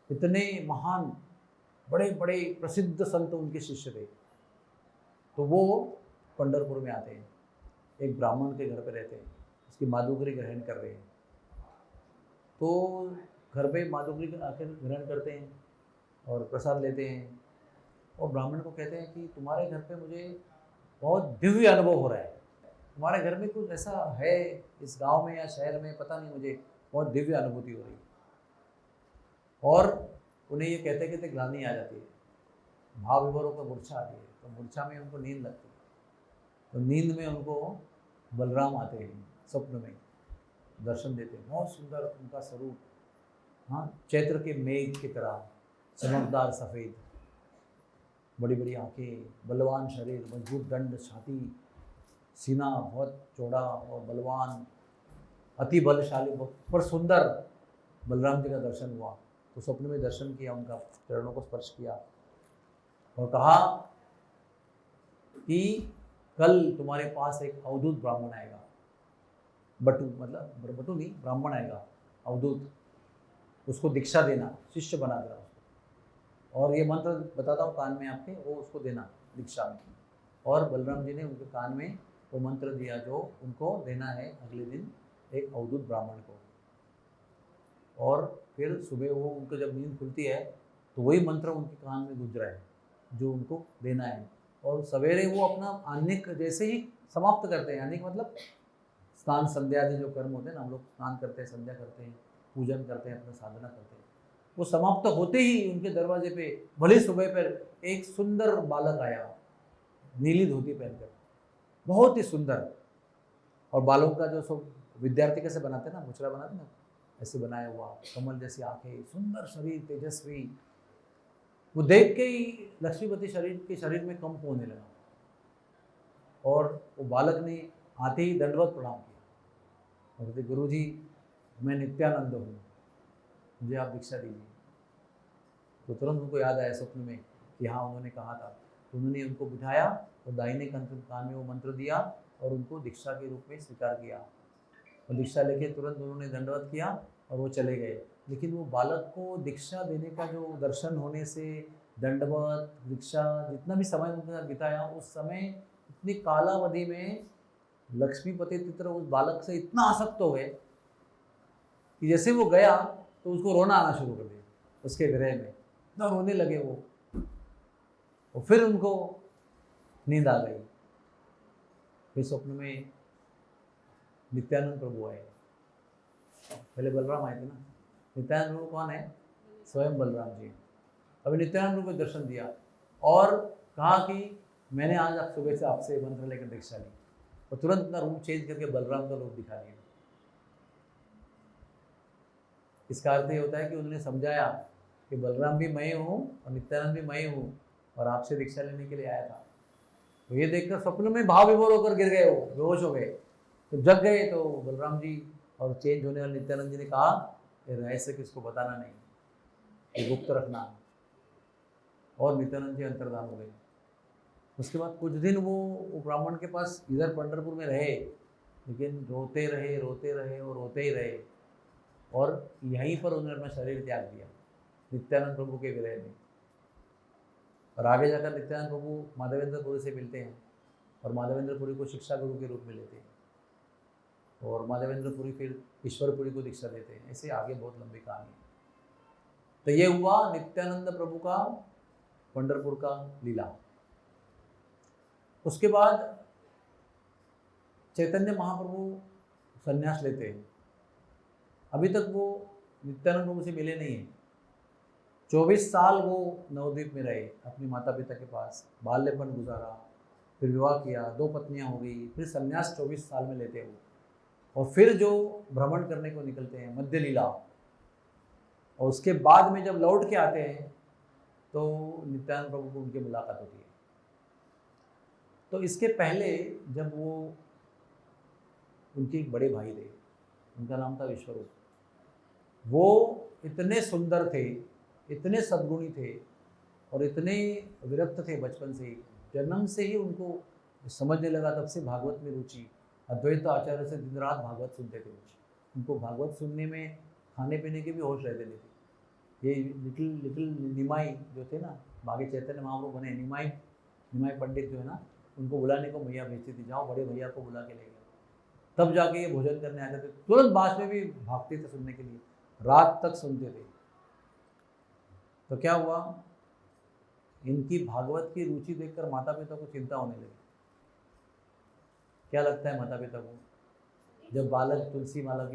इतने महान बड़े बड़े प्रसिद्ध संत उनके शिष्य थे। तो वो पंढरपुर में आते हैं, एक ब्राह्मण के घर पे रहते हैं, उसकी माधुकरी ग्रहण कर रहे हैं। तो घर पे माधुकरी आकर ग्रहण करते हैं और प्रसाद लेते हैं और ब्राह्मण को कहते हैं कि तुम्हारे घर पे मुझे बहुत दिव्य अनुभव हो रहा है, तुम्हारे घर में कुछ ऐसा है इस गांव में या शहर में, पता नहीं, मुझे बहुत दिव्य अनुभूति हो रही है। और उन्हें ये कहते कहते ग्लानि आ जाती है, भाव विभोरों पर मूर्छा आती है। तो मूर्छा में उनको नींद लगती है, तो नींद में उनको बलराम आते हैं, स्वप्न में दर्शन देते हैं। बहुत सुंदर उनका स्वरूप, हाँ, चैत्र के मेघ की तरह चमकदार सफ़ेद, बड़ी बड़ी आंखें, बलवान शरीर, मजबूत दंड, छाती, सीना बहुत चौड़ा और बलवान, अति बलशाली, बहुत पर सुंदर। बलराम जी का दर्शन हुआ तो स्वप्न में दर्शन किया, उनका चरणों को स्पर्श किया और कहा कि कल तुम्हारे पास एक अवधूत ब्राह्मण आएगा। बटू मतलब बटू नहीं, ब्राह्मण आएगा अवधूत, उसको दीक्षा देना, शिष्य बना देना उसको। और ये मंत्र बताता हूँ कान में आपके, वो उसको देना दीक्षा में। और बलराम जी ने उनके कान में वो मंत्र दिया जो उनको देना है अगले दिन एक अवधूत ब्राह्मण को। और फिर सुबह वो उनको जब नींद खुलती है तो वही मंत्र उनके कान में गूंज रहा है जो उनको देना है। और सवेरे वो अपना आह्निक जैसे ही समाप्त करते हैं, आह्निक मतलब स्नान संध्या आदि जो कर्म होते हैं ना, हम लोग स्नान करते हैं, संध्या करते हैं, पूजन करते हैं, अपना साधना करते हैं, वो समाप्त होते ही उनके दरवाजे पे भले सुबह पर एक सुंदर बालक आया, नीली धोती पहनकर, बहुत ही सुंदर। और बालों का जो सब विद्यार्थी कैसे बनाते हैं ना, मुचड़ा बनाते हैं ना, ऐसे बनाया हुआ, कमल जैसी आंखें, सुंदर शरीर, तेजस्वी। वो देख के ही लक्ष्मीपति शरीर में कंप होने लगा। और वो बालक ने आते ही दंडवत प्रणाम किया और कहते, गुरुजी मैं नित्यानंद हूँ, मुझे आप दीक्षा दीजिए। तो तुरंत उनको याद आया स्वप्न में कि हाँ उन्होंने कहा था। तो उन्होंने उनको बिठाया और दाहिने कान में वो मंत्र दिया और उनको दीक्षा के रूप में स्वीकार किया। और दीक्षा लेके तुरंत उन्होंने दंडवत किया और वो चले गए। लेकिन वो बालक को दीक्षा देने का जो दर्शन होने से, दंडवत, दीक्षा, जितना भी समय उनके साथ बिताया, उस समय इतनी कालावधि में लक्ष्मीपति तीर्थ उस बालक से इतना आसक्त हो गए कि जैसे वो गया तो उसको रोना आना शुरू कर दिया उसके गृह में, इतना रोने लगे वो। और फिर उनको नींद आ गई। फिर स्वप्न में नित्यानंद प्रभु आए। पहले बलराम आए थे ना, नित्यानंद प्रभु कौन है? स्वयं बलराम जी। अभी नित्यानंद प्रभु को दर्शन दिया और कहा कि मैंने आज आप सुबह से आपसे मंत्र लेकर दीक्षा ली। और तुरंत अपना रूप चेंज करके बलराम का रूप दिखा दिया। इसका अर्थ ये होता है कि उन्होंने समझाया कि बलराम भी मैं हूँ और नित्यानंद भी मैं हूँ और आपसे दीक्षा लेने के लिए आया था। तो ये देखकर स्वप्न में भाव विभोर होकर गिर गए, वो बेहोश हो गए। तो जग गए तो बलराम जी और चेंज होने वाले नित्यानंद जी ने कहा कि रहस्य किसको बताना नहीं, ये गुप्त रखना। और नित्यानंद जी अंतर्धान हो गए। उसके बाद कुछ दिन वो ब्राह्मण के पास इधर पंढरपुर में रहे, लेकिन रोते रहे और रोते ही रहे। और यहीं पर उन्होंने अपना शरीर त्याग दिया नित्यानंद प्रभु के विरह में। और आगे जाकर नित्यानंद प्रभु माधवेंद्र पुरी से मिलते हैं और माधवेंद्र पुरी को शिक्षा गुरु के रूप में लेते हैं। और माधवेंद्र पुरी फिर ईश्वर पुरी को दीक्षा देते हैं। ऐसे आगे बहुत लंबी कहानी है। तो ये हुआ नित्यानंद प्रभु का पंढरपुर का लीला। उसके बाद चैतन्य महाप्रभु संन्यास लेते हैं। अभी तक वो नित्यानंद प्रभु से मिले नहीं हैं। 24 साल वो नवद्वीप में रहे, अपने माता पिता के पास बाल्यपन गुजारा, फिर विवाह किया, 2 पत्नियां हो गई, फिर संन्यास 24 साल में लेते हो, और फिर जो भ्रमण करने को निकलते हैं मध्य लीला, और उसके बाद में जब लौट के आते हैं तो नित्यानंद प्रभु को उनकी मुलाकात होती है। तो इसके पहले जब वो, उनके एक बड़े भाई थे, उनका नाम था विश्वरूप, वो इतने सुंदर थे, इतने सद्गुणी थे और इतने विरक्त थे बचपन से ही, जन्म से ही उनको समझने लगा तब से भागवत में रुचि। अद्वैत आचार्य से दिन रात भागवत सुनते थे, उनको भागवत सुनने में खाने पीने के भी होश रहते नहीं थे। ये लिटिल निमाई जो थे ना, बाकी चैतन्य महाप्रभु बने, निमाई पंडित जो है ना, उनको बुलाने को मैया भेजती थी, जाओ बड़े भैया को बुला के ले गए, तब जाके ये भोजन करने आते थे। तुरंत बाद में भी भागते थे सुनने के लिए, रात तक सुनते थे। तो क्या हुआ, इनकी भागवत की रुचि देखकर माता पिता को चिंता होने लगी। क्या लगता है माता पिता को, जब बालक तुलसी माला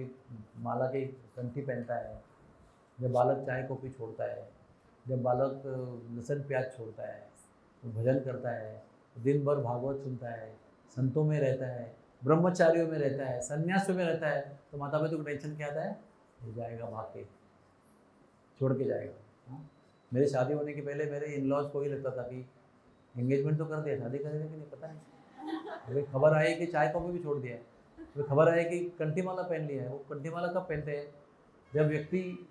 की कंठी पहनता है, जब बालक चाय कॉफी छोड़ता है, जब बालक लहसुन प्याज छोड़ता है, भजन करता है, दिन भर भागवत सुनता है, संतों में रहता है, ब्रह्मचारियों में रहता है, सन्यासियों में रहता है, तो माता पिता को टेंशन क्या आता है, हो जाएगा भाग के, छोड़ के जाएगा। मेरी शादी होने के पहले मेरे इन लॉज को ही लगता था कि एंगेजमेंट तो कर दिया, शादी करेंगे कि नहीं पता नहीं। अभी खबर आई कि चाय कॉफी भी छोड़ दिया है, अभी खबर आई कि कंठी माला पहन लिया है। वो कंठी माला कब पहनते हैं, जब व्यक्ति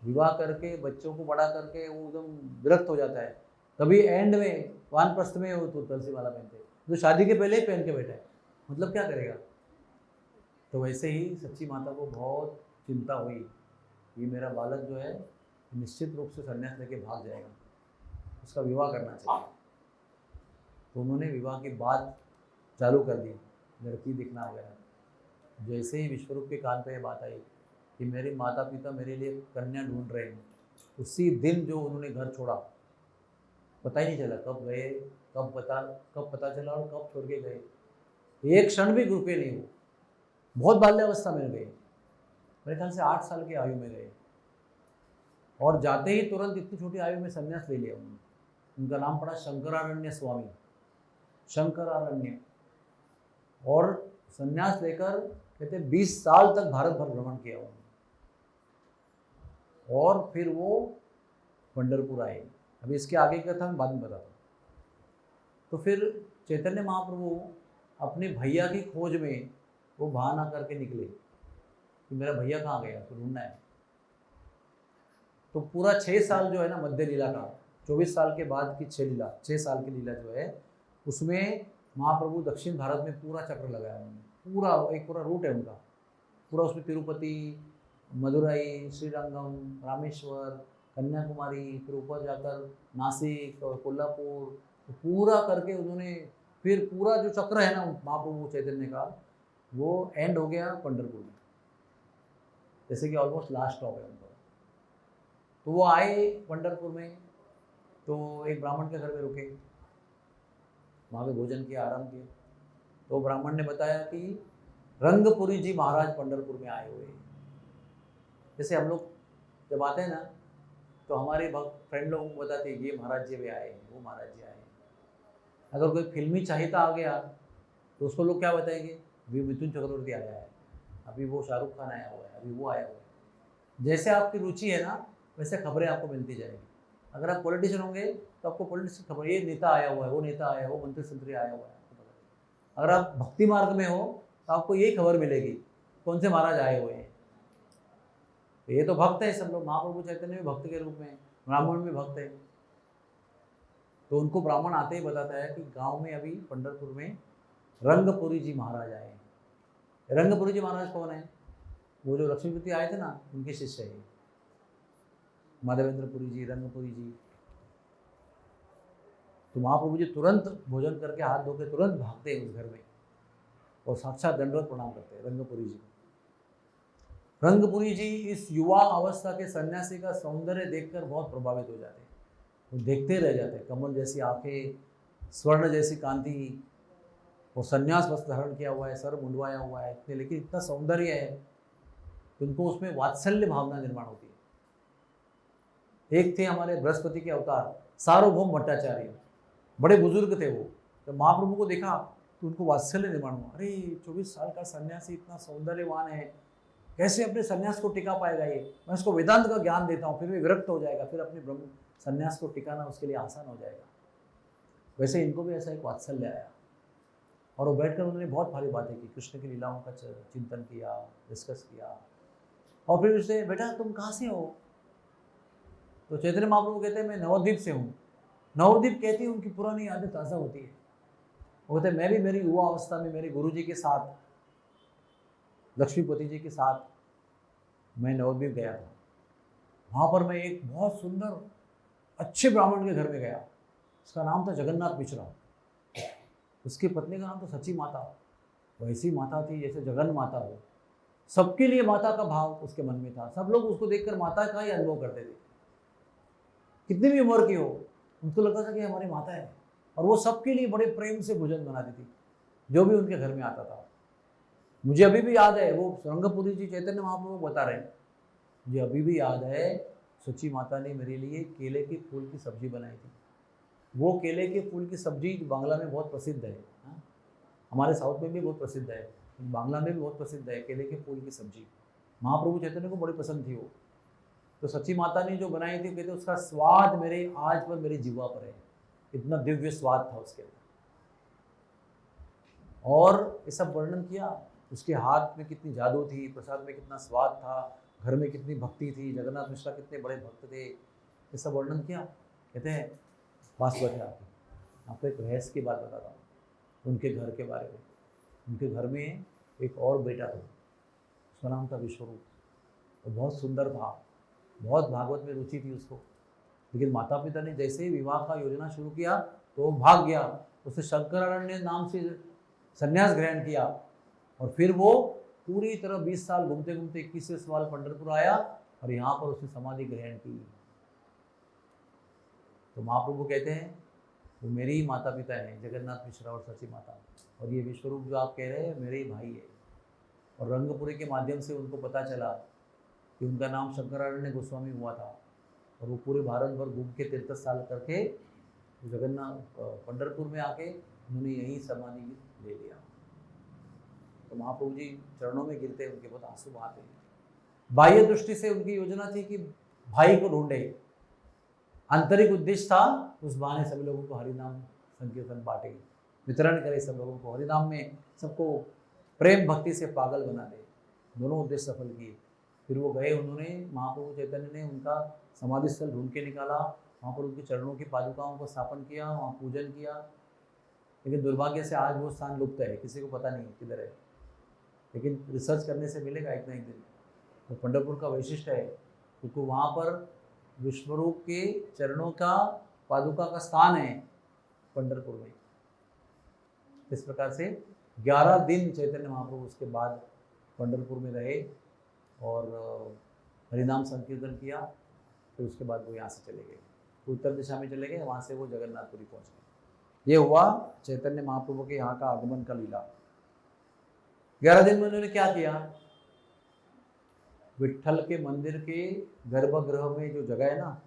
विवाह करके बच्चों को बड़ा करके वो एकदम विरक्त हो जाता है, तभी एंड में वानप्रस्थ में वो तो तुलसी माला पहनते हैं, जो शादी के पहले ही पहन के बैठा है, मतलब क्या करेगा। तो वैसे ही सच्ची माता को बहुत चिंता हुई, ये मेरा बालक जो है निश्चित रूप से संन्यास लेके भाग जाएगा, उसका विवाह करना चाहिए। तो उन्होंने विवाह की बात चालू कर दी, लड़की दिखना वगैरह। जैसे ही विश्वरूप के कान पे ये बात आई कि मेरे माता पिता मेरे लिए कन्या ढूंढ रहे हैं, उसी दिन जो उन्होंने घर छोड़ा, पता ही नहीं चला कब गए, कब पता चला और कब छोड़ के गए। एक क्षण भी रुके नहीं वो, बहुत बाल्यावस्था में गए, मेरे ख्याल से 8 साल की आयु में गए, और जाते ही तुरंत इतनी छोटी आयु में संन्यास ले लिया उन्होंने। उनका नाम पड़ा शंकरारण्य स्वामी, शंकरारण्य। और संन्यास लेकर कहते 20 साल तक भारत भर भ्रमण किया उन्होंने, और फिर वो पंढरपुर आए। अभी इसके आगे का था मैं बाद में बताता हूँ। तो फिर चैतन्य महाप्रभु अपने भैया की खोज में वो बहाना करके निकले कि मेरा भैया कहाँ गया, तो ढूंढना है। तो पूरा 6 साल जो है ना मध्य लीला का, 24 साल के बाद की 6 साल की लीला जो है, उसमें महाप्रभु दक्षिण भारत में पूरा चक्र लगाया उन्होंने, पूरा रूट है उनका पूरा। उसमें तिरुपति, मदुरई, श्रीरंगम, रामेश्वर, कन्याकुमारी, फिर ऊपर जाकर नासिक और कोल्हापुर, तो पूरा करके उन्होंने, फिर पूरा जो चक्र है ना महाप्रभु चैतन्य का, वो एंड हो गया पंढरपुर में, जैसे कि ऑलमोस्ट लास्ट स्टॉप है उनका। तो वो आए पंढरपुर में, तो एक ब्राह्मण के घर में रुके, वहाँ पे भोजन किया, आराम किया। तो ब्राह्मण ने बताया कि रंगपुरी जी महाराज पंढरपुर में आए हुए हैं। जैसे हम लोग जब आते हैं ना, तो हमारे फ्रेंड लोगों को बताते हैं ये महाराज जी भी आए हैं, वो महाराज जी आए हैं। अगर कोई फिल्मी चाहिता आ गया तो उसको लोग क्या बताएंगे, अभी मिथुन चक्रवर्ती आया है, अभी वो शाहरुख खान आया हुआ है, अभी वो आया हुआ है। जैसे आपकी रुचि है ना, वैसे खबरें आपको मिलती जाएगी। अगर आप पॉलिटिशियन होंगे तो आपको पॉलिटिक्स की खबर, ये नेता आया हुआ है, वो नेता आया है, वो मंत्री संतरी आया हुआ है, आपको पता। अगर आप भक्ति मार्ग में हो तो आपको यही खबर मिलेगी कौन से महाराज आए हुए हैं। तो ये तो भक्त है सब लोग, महाप्रभु चैतन्य भी भक्त के रूप में, ब्राह्मण भी भक्त है। तो उनको ब्राह्मण आते ही बताता है कि गांव में अभी पंढरपुर में रंगपुरी जी महाराज आए हैं। रंगपुरी जी महाराज कौन है, वो जो लक्ष्मीपति आए थे ना, उनके शिष्य है, माधवेंद्रपुरी जी, रंगपुरी जी। तो महाप्रभु जी तुरंत भोजन करके हाथ धो के तुरंत भागते हैं उस घर में और साक्षात दंडवत प्रणाम करते हैं रंगपुरी जी को। रंगपुरी जी इस युवा अवस्था के सन्यासी का सौंदर्य देखकर बहुत प्रभावित हो जाते हैं, वो देखते रह जाते हैं। कमल जैसी आंखें, स्वर्ण जैसी कांति, वो सन्यास वस्त्र धारण किया हुआ है, सर मुंडवाया हुआ है इतने, लेकिन इतना सौंदर्य है कि उनको उसमें वात्सल्य भावना निर्माण होती है। एक थे हमारे बृहस्पति के अवतार सार्वभौम भट्टाचार्य, बड़े बुजुर्ग थे वो। तो महाप्रभु को देखा तो उनको वात्सल्य निर्माण हुआ, अरे 24 साल का सन्यासी इतना सौंदर्यवान है, कैसे अपने सन्यास को टिका पाएगा ये, मैं उसको वेदांत का ज्ञान देता हूँ, फिर भी विरक्त हो जाएगा, फिर अपने ब्रह्म सन्यास को टिकाना उसके लिए आसान हो जाएगा। वैसे इनको भी ऐसा एक वात्सल्य आया और वो बैठकर उन्होंने बहुत सारी बातें की, कृष्ण की लीलाओं का चिंतन किया, डिस्कस किया। और फिर उससे, बेटा तुम कहाँ से हो? तो चैतन्य महाप्रभु कहते हैं मैं नवद्वीप से हूँ। नवद्वीप कहती है उनकी पुरानी यादें ताज़ा होती है। वो कहते मैं भी मेरी युवा अवस्था में मेरे गुरु जी के साथ, लक्ष्मीपति जी के साथ मैं नवद्वीप गया था। वहाँ पर मैं एक बहुत सुंदर अच्छे ब्राह्मण के घर में गया, उसका नाम था जगन्नाथ मिश्रा। उसकी पत्नी का नाम था सची माता। वैसी माता थी जैसे जगन माता हो, सबके लिए माता का भाव उसके मन में था। सब लोग उसको देखकर माता का ही अनुभव करते थे, कितनी भी उम्र की हो, उनको लगता था कि हमारी माता है। और वो सबके लिए बड़े प्रेम से भोजन बनाती थी, जो भी उनके घर में आता था। मुझे अभी भी याद है, वो रंगपुरी जी चैतन्य महाप्रभु बता रहे हैं, मुझे अभी भी याद है, सच्ची माता ने मेरे लिए केले के फूल की सब्जी बनाई थी। वो केले के फूल की सब्जी बांग्ला में बहुत प्रसिद्ध है, हमारे साउथ में भी बहुत प्रसिद्ध है, बांग्ला में भी बहुत प्रसिद्ध है केले के फूल की सब्जी। महाप्रभु चैतन्य को बड़ी पसंद थी वो। तो सच्ची माता ने जो बनाई थी, कहते उसका स्वाद मेरे आज पर मेरी जीवा पर है, इतना दिव्य स्वाद था उसके अंदर। और ये सब वर्णन किया, उसके हाथ में कितनी जादू थी, प्रसाद में कितना स्वाद था, घर में कितनी भक्ति थी, जगन्नाथ मिश्रा कितने बड़े भक्त थे, ये सब वर्णन किया। कहते हैं वास्तव है आपको एक रहस्य की बात बताता हूँ उनके घर के बारे में। उनके घर में एक और बेटा था, उसका नाम था विश्वरूप। वो बहुत सुंदर था, बहुत भागवत में रुचि थी उसको, लेकिन माता पिता ने जैसे ही विवाह का योजना शुरू किया तो वो भाग गया। उसने शंकरारण्य नाम से संन्यास ग्रहण किया और फिर वो पूरी तरह 20 साल घूमते घूमते 21वें साल पंढरपुर आया और यहाँ पर उसने समाधि ग्रहण की। तो महाप्रभु कहते हैं वो मेरे ही माता पिता हैं, जगन्नाथ मिश्रा और सची माता, और ये विश्वरूप जो आप कह रहे हैं मेरे ही भाई है। और रंगपुरी के माध्यम से उनको पता चला कि उनका नाम शंकरारण्य गोस्वामी हुआ था और वो पूरे भारत भर घूम के 33 साल करके जगन्नाथ पंढरपुर में आके उन्होंने यहीं समाधि ले लिया। तो महाप्रभु जी चरणों में गिरते, उनके बहुत आंसू बहाते हैं। बाह्य दृष्टि से उनकी योजना थी कि भाई को ढूंढे, आंतरिक उद्देश्य था उस बहाने सभी लोगों को हरिनाम संकीर्तन बांटे, वितरण करे सब लोगों को, हरिनाम में सबको प्रेम भक्ति से पागल बना दे। दोनों उद्देश्य सफल किए। फिर वो गए, उन्होंने महाप्रभु चैतन्य ने उनका समाधि स्थल ढूंढ के निकाला, वहाँ पर उनके चरणों की पादुकाओं को स्थापन किया, वहाँ पूजन किया। लेकिन दुर्भाग्य से आज वो स्थान लुप्त है, किसी को पता नहीं किधर है, लेकिन रिसर्च करने से मिलेगा एक ना एक दिन। तो पंढरपुर का वैशिष्ट्य है क्योंकि वहाँ पर विश्वरूप के चरणों का पादुका का स्थान है पंढरपुर में। इस प्रकार से 11 दिन चैतन्य महाप्रभु उसके बाद पंढरपुर में रहे और हरिनाम संकीर्तन किया। फिर उसके बाद वो यहाँ से चले गए, उत्तर दिशा में चले गए, वहाँ से वो जगन्नाथपुरी पहुँच गए। ये हुआ चैतन्य महाप्रभु के यहाँ का आगमन का लीला। 11 दिन में उन्होंने क्या किया? विट्ठल के मंदिर के गर्भगृह में जो जगह है ना,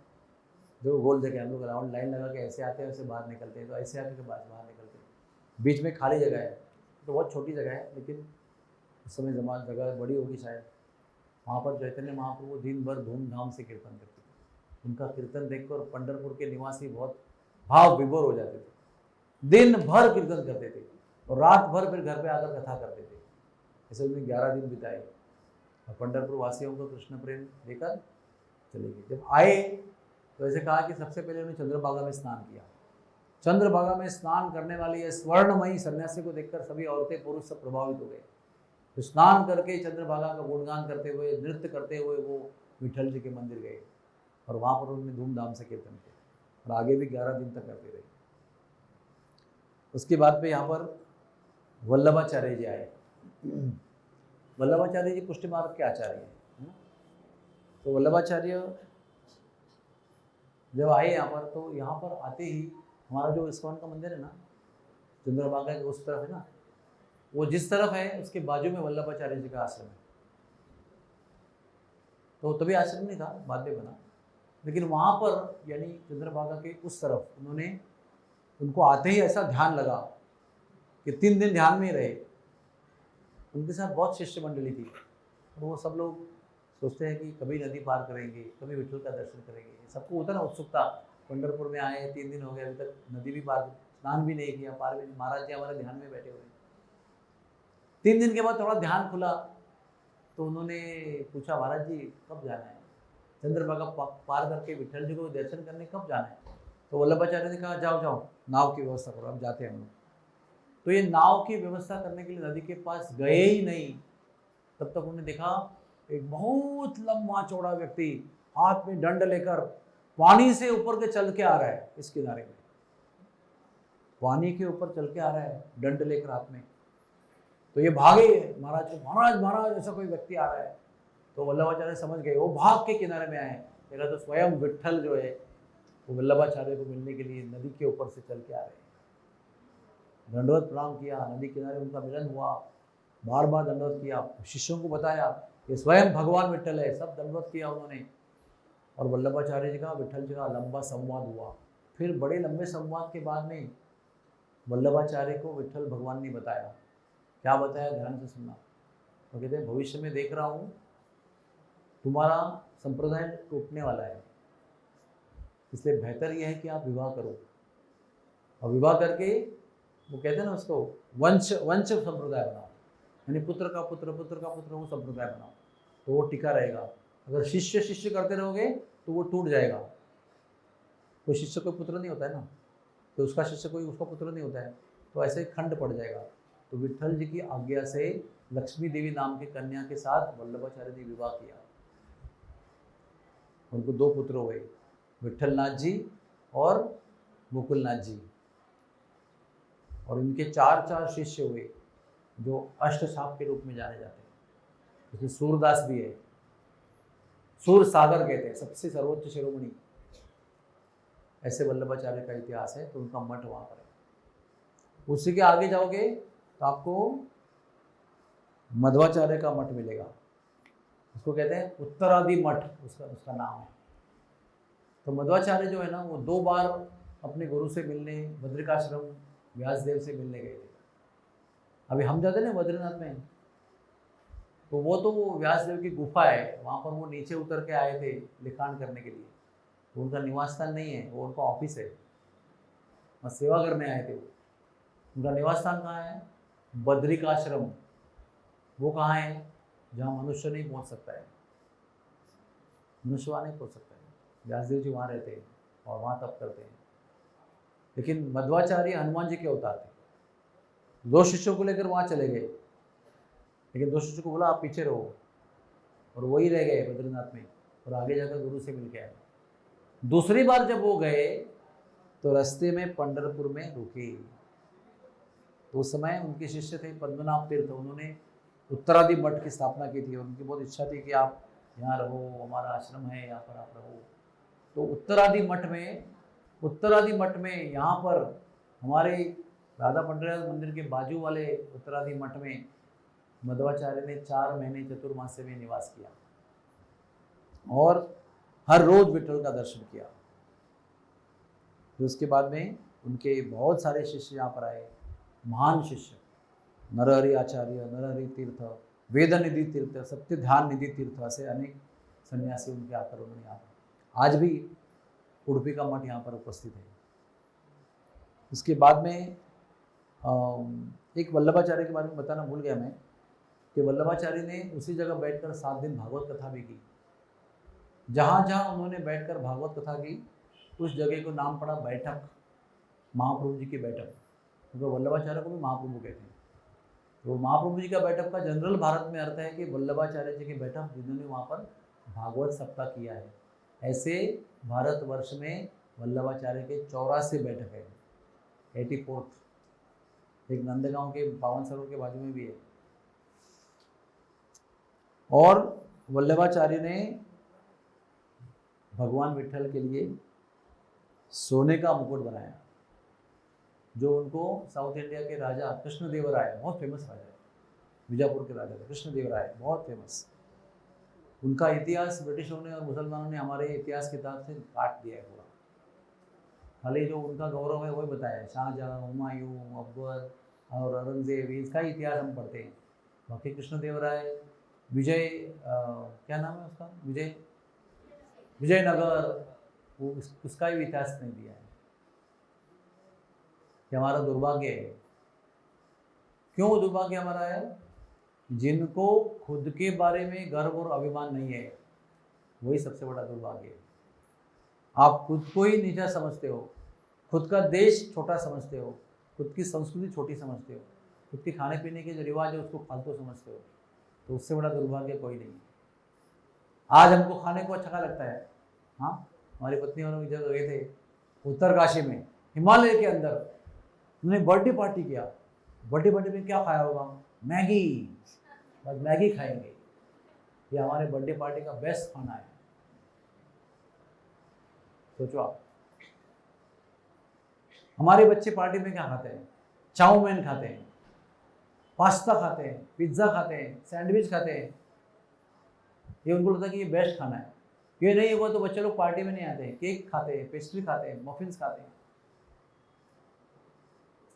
जो गोल जगह, हम लोग राउंड लाइन लगा के ऐसे आते हैं वैसे बाहर निकलते हैं, तो ऐसे आके के बाहर निकलते हैं, बीच में खाली जगह है। तो बहुत छोटी जगह है, लेकिन उस समय जगह बड़ी होगी शायद। वहाँ पर चैतन्य महाप्रभु दिन भर धूमधाम से कीर्तन करते थे। उनका कीर्तन देखकर पंढरपुर के निवासी बहुत भाव विभोर हो जाते थे। दिन भर कीर्तन करते थे और रात भर फिर घर पे आकर कथा करते थे। ऐसे उन्होंने 11 दिन बिताए और पंढरपुर वासियों को कृष्ण प्रेम देकर चले गए। जब आए तो ऐसे कहा कि सबसे पहले उन्होंने चंद्रभागा में स्नान किया। चंद्रभागा में स्नान करने वाली ये स्वर्णमयी सन्यासी को देखकर सभी औरतें पुरुष सब प्रभावित हो गए। तो स्नान करके चंद्रभागा का गुणगान करते हुए, नृत्य करते हुए वो विट्ठल जी के मंदिर गए और वहाँ पर उन्होंने धूमधाम से कीर्तन किया और आगे भी 11 दिन तक करते रहे। उसके बाद पे यहाँ पर वल्लभाचार्य जी आए। वल्लभाचार्य जी पुष्टि मार्ग के आचार्य हैं। तो वल्लभाचार्य जब आए यहाँ पर, तो यहाँ पर आते ही हमारा जो इस्कॉन का मंदिर है ना, चंद्रभागा के उस तरफ है ना, वो जिस तरफ है उसके बाजू में वल्लभाचार्य जी का आश्रम है। तो तभी आश्रम नहीं था, बाद में बना। लेकिन वहाँ पर यानी चंद्रभागा के उस तरफ उन्होंने, उनको आते ही ऐसा ध्यान लगा कि 3 दिन ध्यान में ही रहे। उनके साथ बहुत शिष्य मंडली थी और वो सब लोग सोचते हैं कि कभी नदी पार करेंगे, कभी विठल का दर्शन करेंगे। सबको होता ना उत्सुकता, पंढरपुर में आए 3 दिन हो गए, अभी तक नदी भी पार, स्नान भी नहीं किया, पार भी नहीं। महाराज जी हमारे ध्यान में बैठे हुए। 3 दिन के बाद थोड़ा ध्यान खुला तो उन्होंने पूछा, महाराज जी कब जाना है, चंद्रभागा पार करके विठल जी को दर्शन करने कब जाना है? तो वल्लभाचार्य ने कहा, जाओ जाओ नाव की व्यवस्था करो, अब जाते हैं हम लोग। तो ये नाव की व्यवस्था करने के लिए नदी के पास गए ही नहीं, तब तक उन्होंने देखा एक बहुत लंबा चौड़ा व्यक्ति हाथ में डंड लेकर पानी से ऊपर के चल के आ रहा है। इस किनारे में पानी के ऊपर चल के आ रहा है डंड लेकर हाथ में। तो ये भागे महाराज को, महाराज महाराज ऐसा कोई व्यक्ति आ रहा है। तो वल्लभाचार्य समझ गए, वो भाग के किनारे में आए। देखा तो स्वयं विठल जो है वो वल्लभाचार्य को मिलने के लिए नदी के ऊपर से चल के आ रहे हैं। दंडवत प्रणाम किया, नदी किनारे उनका मिलन हुआ, बार बार दंडवत किया, शिष्यों को बताया कि स्वयं भगवान विठल है, सब दंडवत किया उन्होंने। और वल्लभाचार्य जी का विठल जी का लंबा संवाद हुआ। फिर बड़े लंबे संवाद के बाद में वल्लभाचार्य को विठल भगवान ने बताया। क्या बताया, ध्यान से सुनना। तो कहते हैं, भविष्य में देख रहा हूँ तुम्हारा संप्रदाय टूटने वाला है, इसलिए बेहतर यह है कि आप विवाह करो। और विवाह करके वो कहते हैं ना उसको वंश संप्रदाय बनाओ, यानी पुत्र का पुत्र, पुत्र का पुत्र, वो संप्रदाय बनाओ तो वो टिका रहेगा। अगर शिष्य शिष्य करते रहोगे तो वो टूट जाएगा। कोई शिष्य कोई पुत्र नहीं होता है ना, तो उसका शिष्य कोई उसका पुत्र नहीं होता है, तो ऐसे खंड पड़ जाएगा। तो विठल जी की आज्ञा से लक्ष्मी देवी नाम की कन्या के साथ वल्लभाचार्य ने विवाह किया। उनको 2 पुत्र हुए, विठलनाथ जी और मुकुलनाथ जी। और इनके 4 शिष्य हुए जो अष्टसाप के रूप में जाने जाते हैं। इसमें सूरदास भी है, सूर सागर कहते हैं, सबसे सर्वोच्च शिरोमणि। ऐसे वल्लभाचार्य का इतिहास है। तो उनका मठ वहाँ पर है। उसी के आगे जाओगे तो आपको मध्वाचार्य का मठ मिलेगा। उसको कहते हैं उत्तरादि मठ, उसका नाम है। तो मध्वाचार्य जो है ना, वो 2 बार अपने गुरु से मिलने बद्रिकाश्रम व्यासदेव से मिलने गए थे। अभी हम जाते ना बद्रीनाथ में, तो वो व्यासदेव की गुफा है, वहाँ पर वो नीचे उतर के आए थे लिखान करने के लिए। तो उनका निवास स्थान नहीं है, वो उनका ऑफिस है, वहाँ सेवा करने आए थे वो। उनका निवास स्थान कहाँ है? बद्रिकाश्रम। वो कहाँ है? जहाँ मनुष्य नहीं पहुँच सकता है, मनुष्य वहाँ नहीं पहुँच सकता है। व्यासदेव जी वहाँ रहते हैं और वहाँ तप करते हैं। लेकिन मध्वाचार्य हनुमान जी के अवतार थे। 2 शिष्यों को लेकर वहाँ चले गए, लेकिन 2 शिष्यों को बोला आप पीछे रहो, और वही रह गए बद्रीनाथ में, और आगे जाकर गुरु से मिल के आए। दूसरी बार जब वो गए तो रास्ते में पंढरपुर में रुके। तो उस समय उनके शिष्य थे पद्मनाभ तीर्थ, उन्होंने उत्तरादि मठ की स्थापना की थी। उनकी बहुत इच्छा थी कि आप यहाँ रहो, हमारा आश्रम है, यहाँ पर आप रहो। तो उत्तरादि मठ में यहाँ पर हमारे राधा पंडरीनाथ मंदिर के बाजू वाले उत्तरादि मठ में मध्वाचार्य ने 4 महीने चतुर्मास्य में निवास किया और हर रोज विठल का दर्शन किया। फिर उसके बाद में उनके बहुत सारे शिष्य यहाँ पर आए, महान शिष्य, नरहरि आचार्य, नरहरि तीर्थ, वेदनिधि तीर्थ, सत्य ध्यान निधि तीर्थ, ऐसे अनेक सन्यासी उनके आकर उन्होंने यहाँ पर, आज भी उडुपी का मठ यहाँ पर उपस्थित है। इसके बाद में एक वल्लभाचार्य के बारे में बताना भूल गया मैं, कि वल्लभाचार्य ने उसी जगह बैठकर 7 दिन भागवत कथा भी की। जहाँ जहाँ उन्होंने बैठकर भागवत कथा की, उस जगह को नाम पड़ा बैठक, महाप्रभु जी की बैठक, क्योंकि वल्लभाचार्य को भी महाप्रभु कहते हैं। तो महाप्रभु जी का बैठक का जनरल भारत में अर्थ है कि वल्लभाचार्य जी की बैठक, जिन्होंने वहाँ पर भागवत सप्ताह किया है। ऐसे भारतवर्ष में वल्लभाचार्य के 84 बैठक है, 84th। एक नंदगांव के पावन सरोवर के बाजू में भी है। और वल्लभाचार्य ने भगवान विठल के लिए सोने का मुकुट बनाया, जो उनको साउथ इंडिया के राजा कृष्णदेवराय, बहुत फेमस राजा है, बीजापुर के राजा कृष्णदेवराय, बहुत फेमस, उनका इतिहास ब्रिटिशों ने और मुसलमानों ने हमारे इतिहास किताब से काट दिया है पूरा। खाली जो उनका गौरव है वही बताया है, शाहजहाँ, हुमायूं, अकबर और औरंगजेब, इसका इतिहास हम पढ़ते हैं। बाकी कृष्णदेवराय, विजय क्या नाम है उसका, विजयनगर, वो उसका भी इतिहास नहीं दिया है। ये हमारा दुर्भाग्य है। क्यों दुर्भाग्य हमारा है? जिनको खुद के बारे में गर्व और अभिमान नहीं है, वही सबसे बड़ा दुर्भाग्य है। आप खुद को ही नीचा समझते हो, खुद का देश छोटा समझते हो, खुद की संस्कृति छोटी समझते हो, खुद के खाने पीने के जो रिवाज है उसको फालतू समझते हो, तो उससे बड़ा दुर्भाग्य कोई नहीं है। आज हमको खाने को अच्छा लगता है। हाँ, हमारी पत्नी और जब गए थे उत्तरकाशी में, हिमालय के अंदर, उन्होंने बर्थडे पार्टी किया। बर्थडे पार्टी में क्या खाया होगा? मैगी, बस मैगी खाएंगे। ये हमारे बर्थडे पार्टी का बेस्ट खाना है। सोचो आप, हमारे बच्चे पार्टी में क्या खाते हैं? चाउमीन खाते हैं, पास्ता खाते हैं, पिज्ज़ा खाते हैं, सैंडविच खाते हैं। ये उनको लगता है कि ये बेस्ट खाना है। ये नहीं हुआ तो बच्चे लोग पार्टी में नहीं आते हैं, केक खाते हैं, पेस्ट्री खाते हैं, मफिन्स खाते हैं।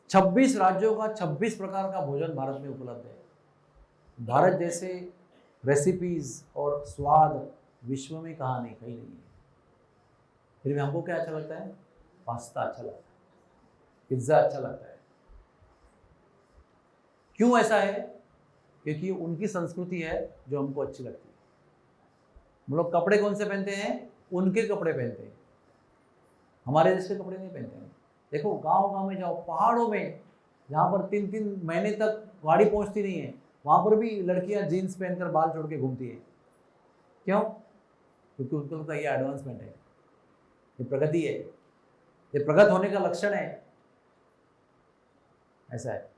26 राज्यों का 26 प्रकार का भोजन भारत में उपलब्ध है। भारत जैसे रेसिपीज और स्वाद विश्व में कहाँ नहीं, कहीं नहीं है। फिर भी हमको क्या अच्छा लगता है? पास्ता अच्छा लगता है, पिज्ज़ा अच्छा लगता है। क्यों ऐसा है? क्योंकि उनकी संस्कृति है जो हमको अच्छी लगती है। हम लोग कपड़े कौन से पहनते हैं? उनके कपड़े पहनते हैं, हमारे देश के कपड़े नहीं पहनते हैं। देखो गांव गांव में जाओ, पहाड़ों में जहाँ पर 3-3 महीने तक गाड़ी पहुँचती नहीं है, वहाँ पर भी लड़कियाँ जीन्स पहनकर बाल छोड़ के घूमती है। क्यों? क्योंकि उनको लगता है ये एडवांसमेंट है, ये प्रगति है, ये प्रगत होने का लक्षण है। ऐसा है।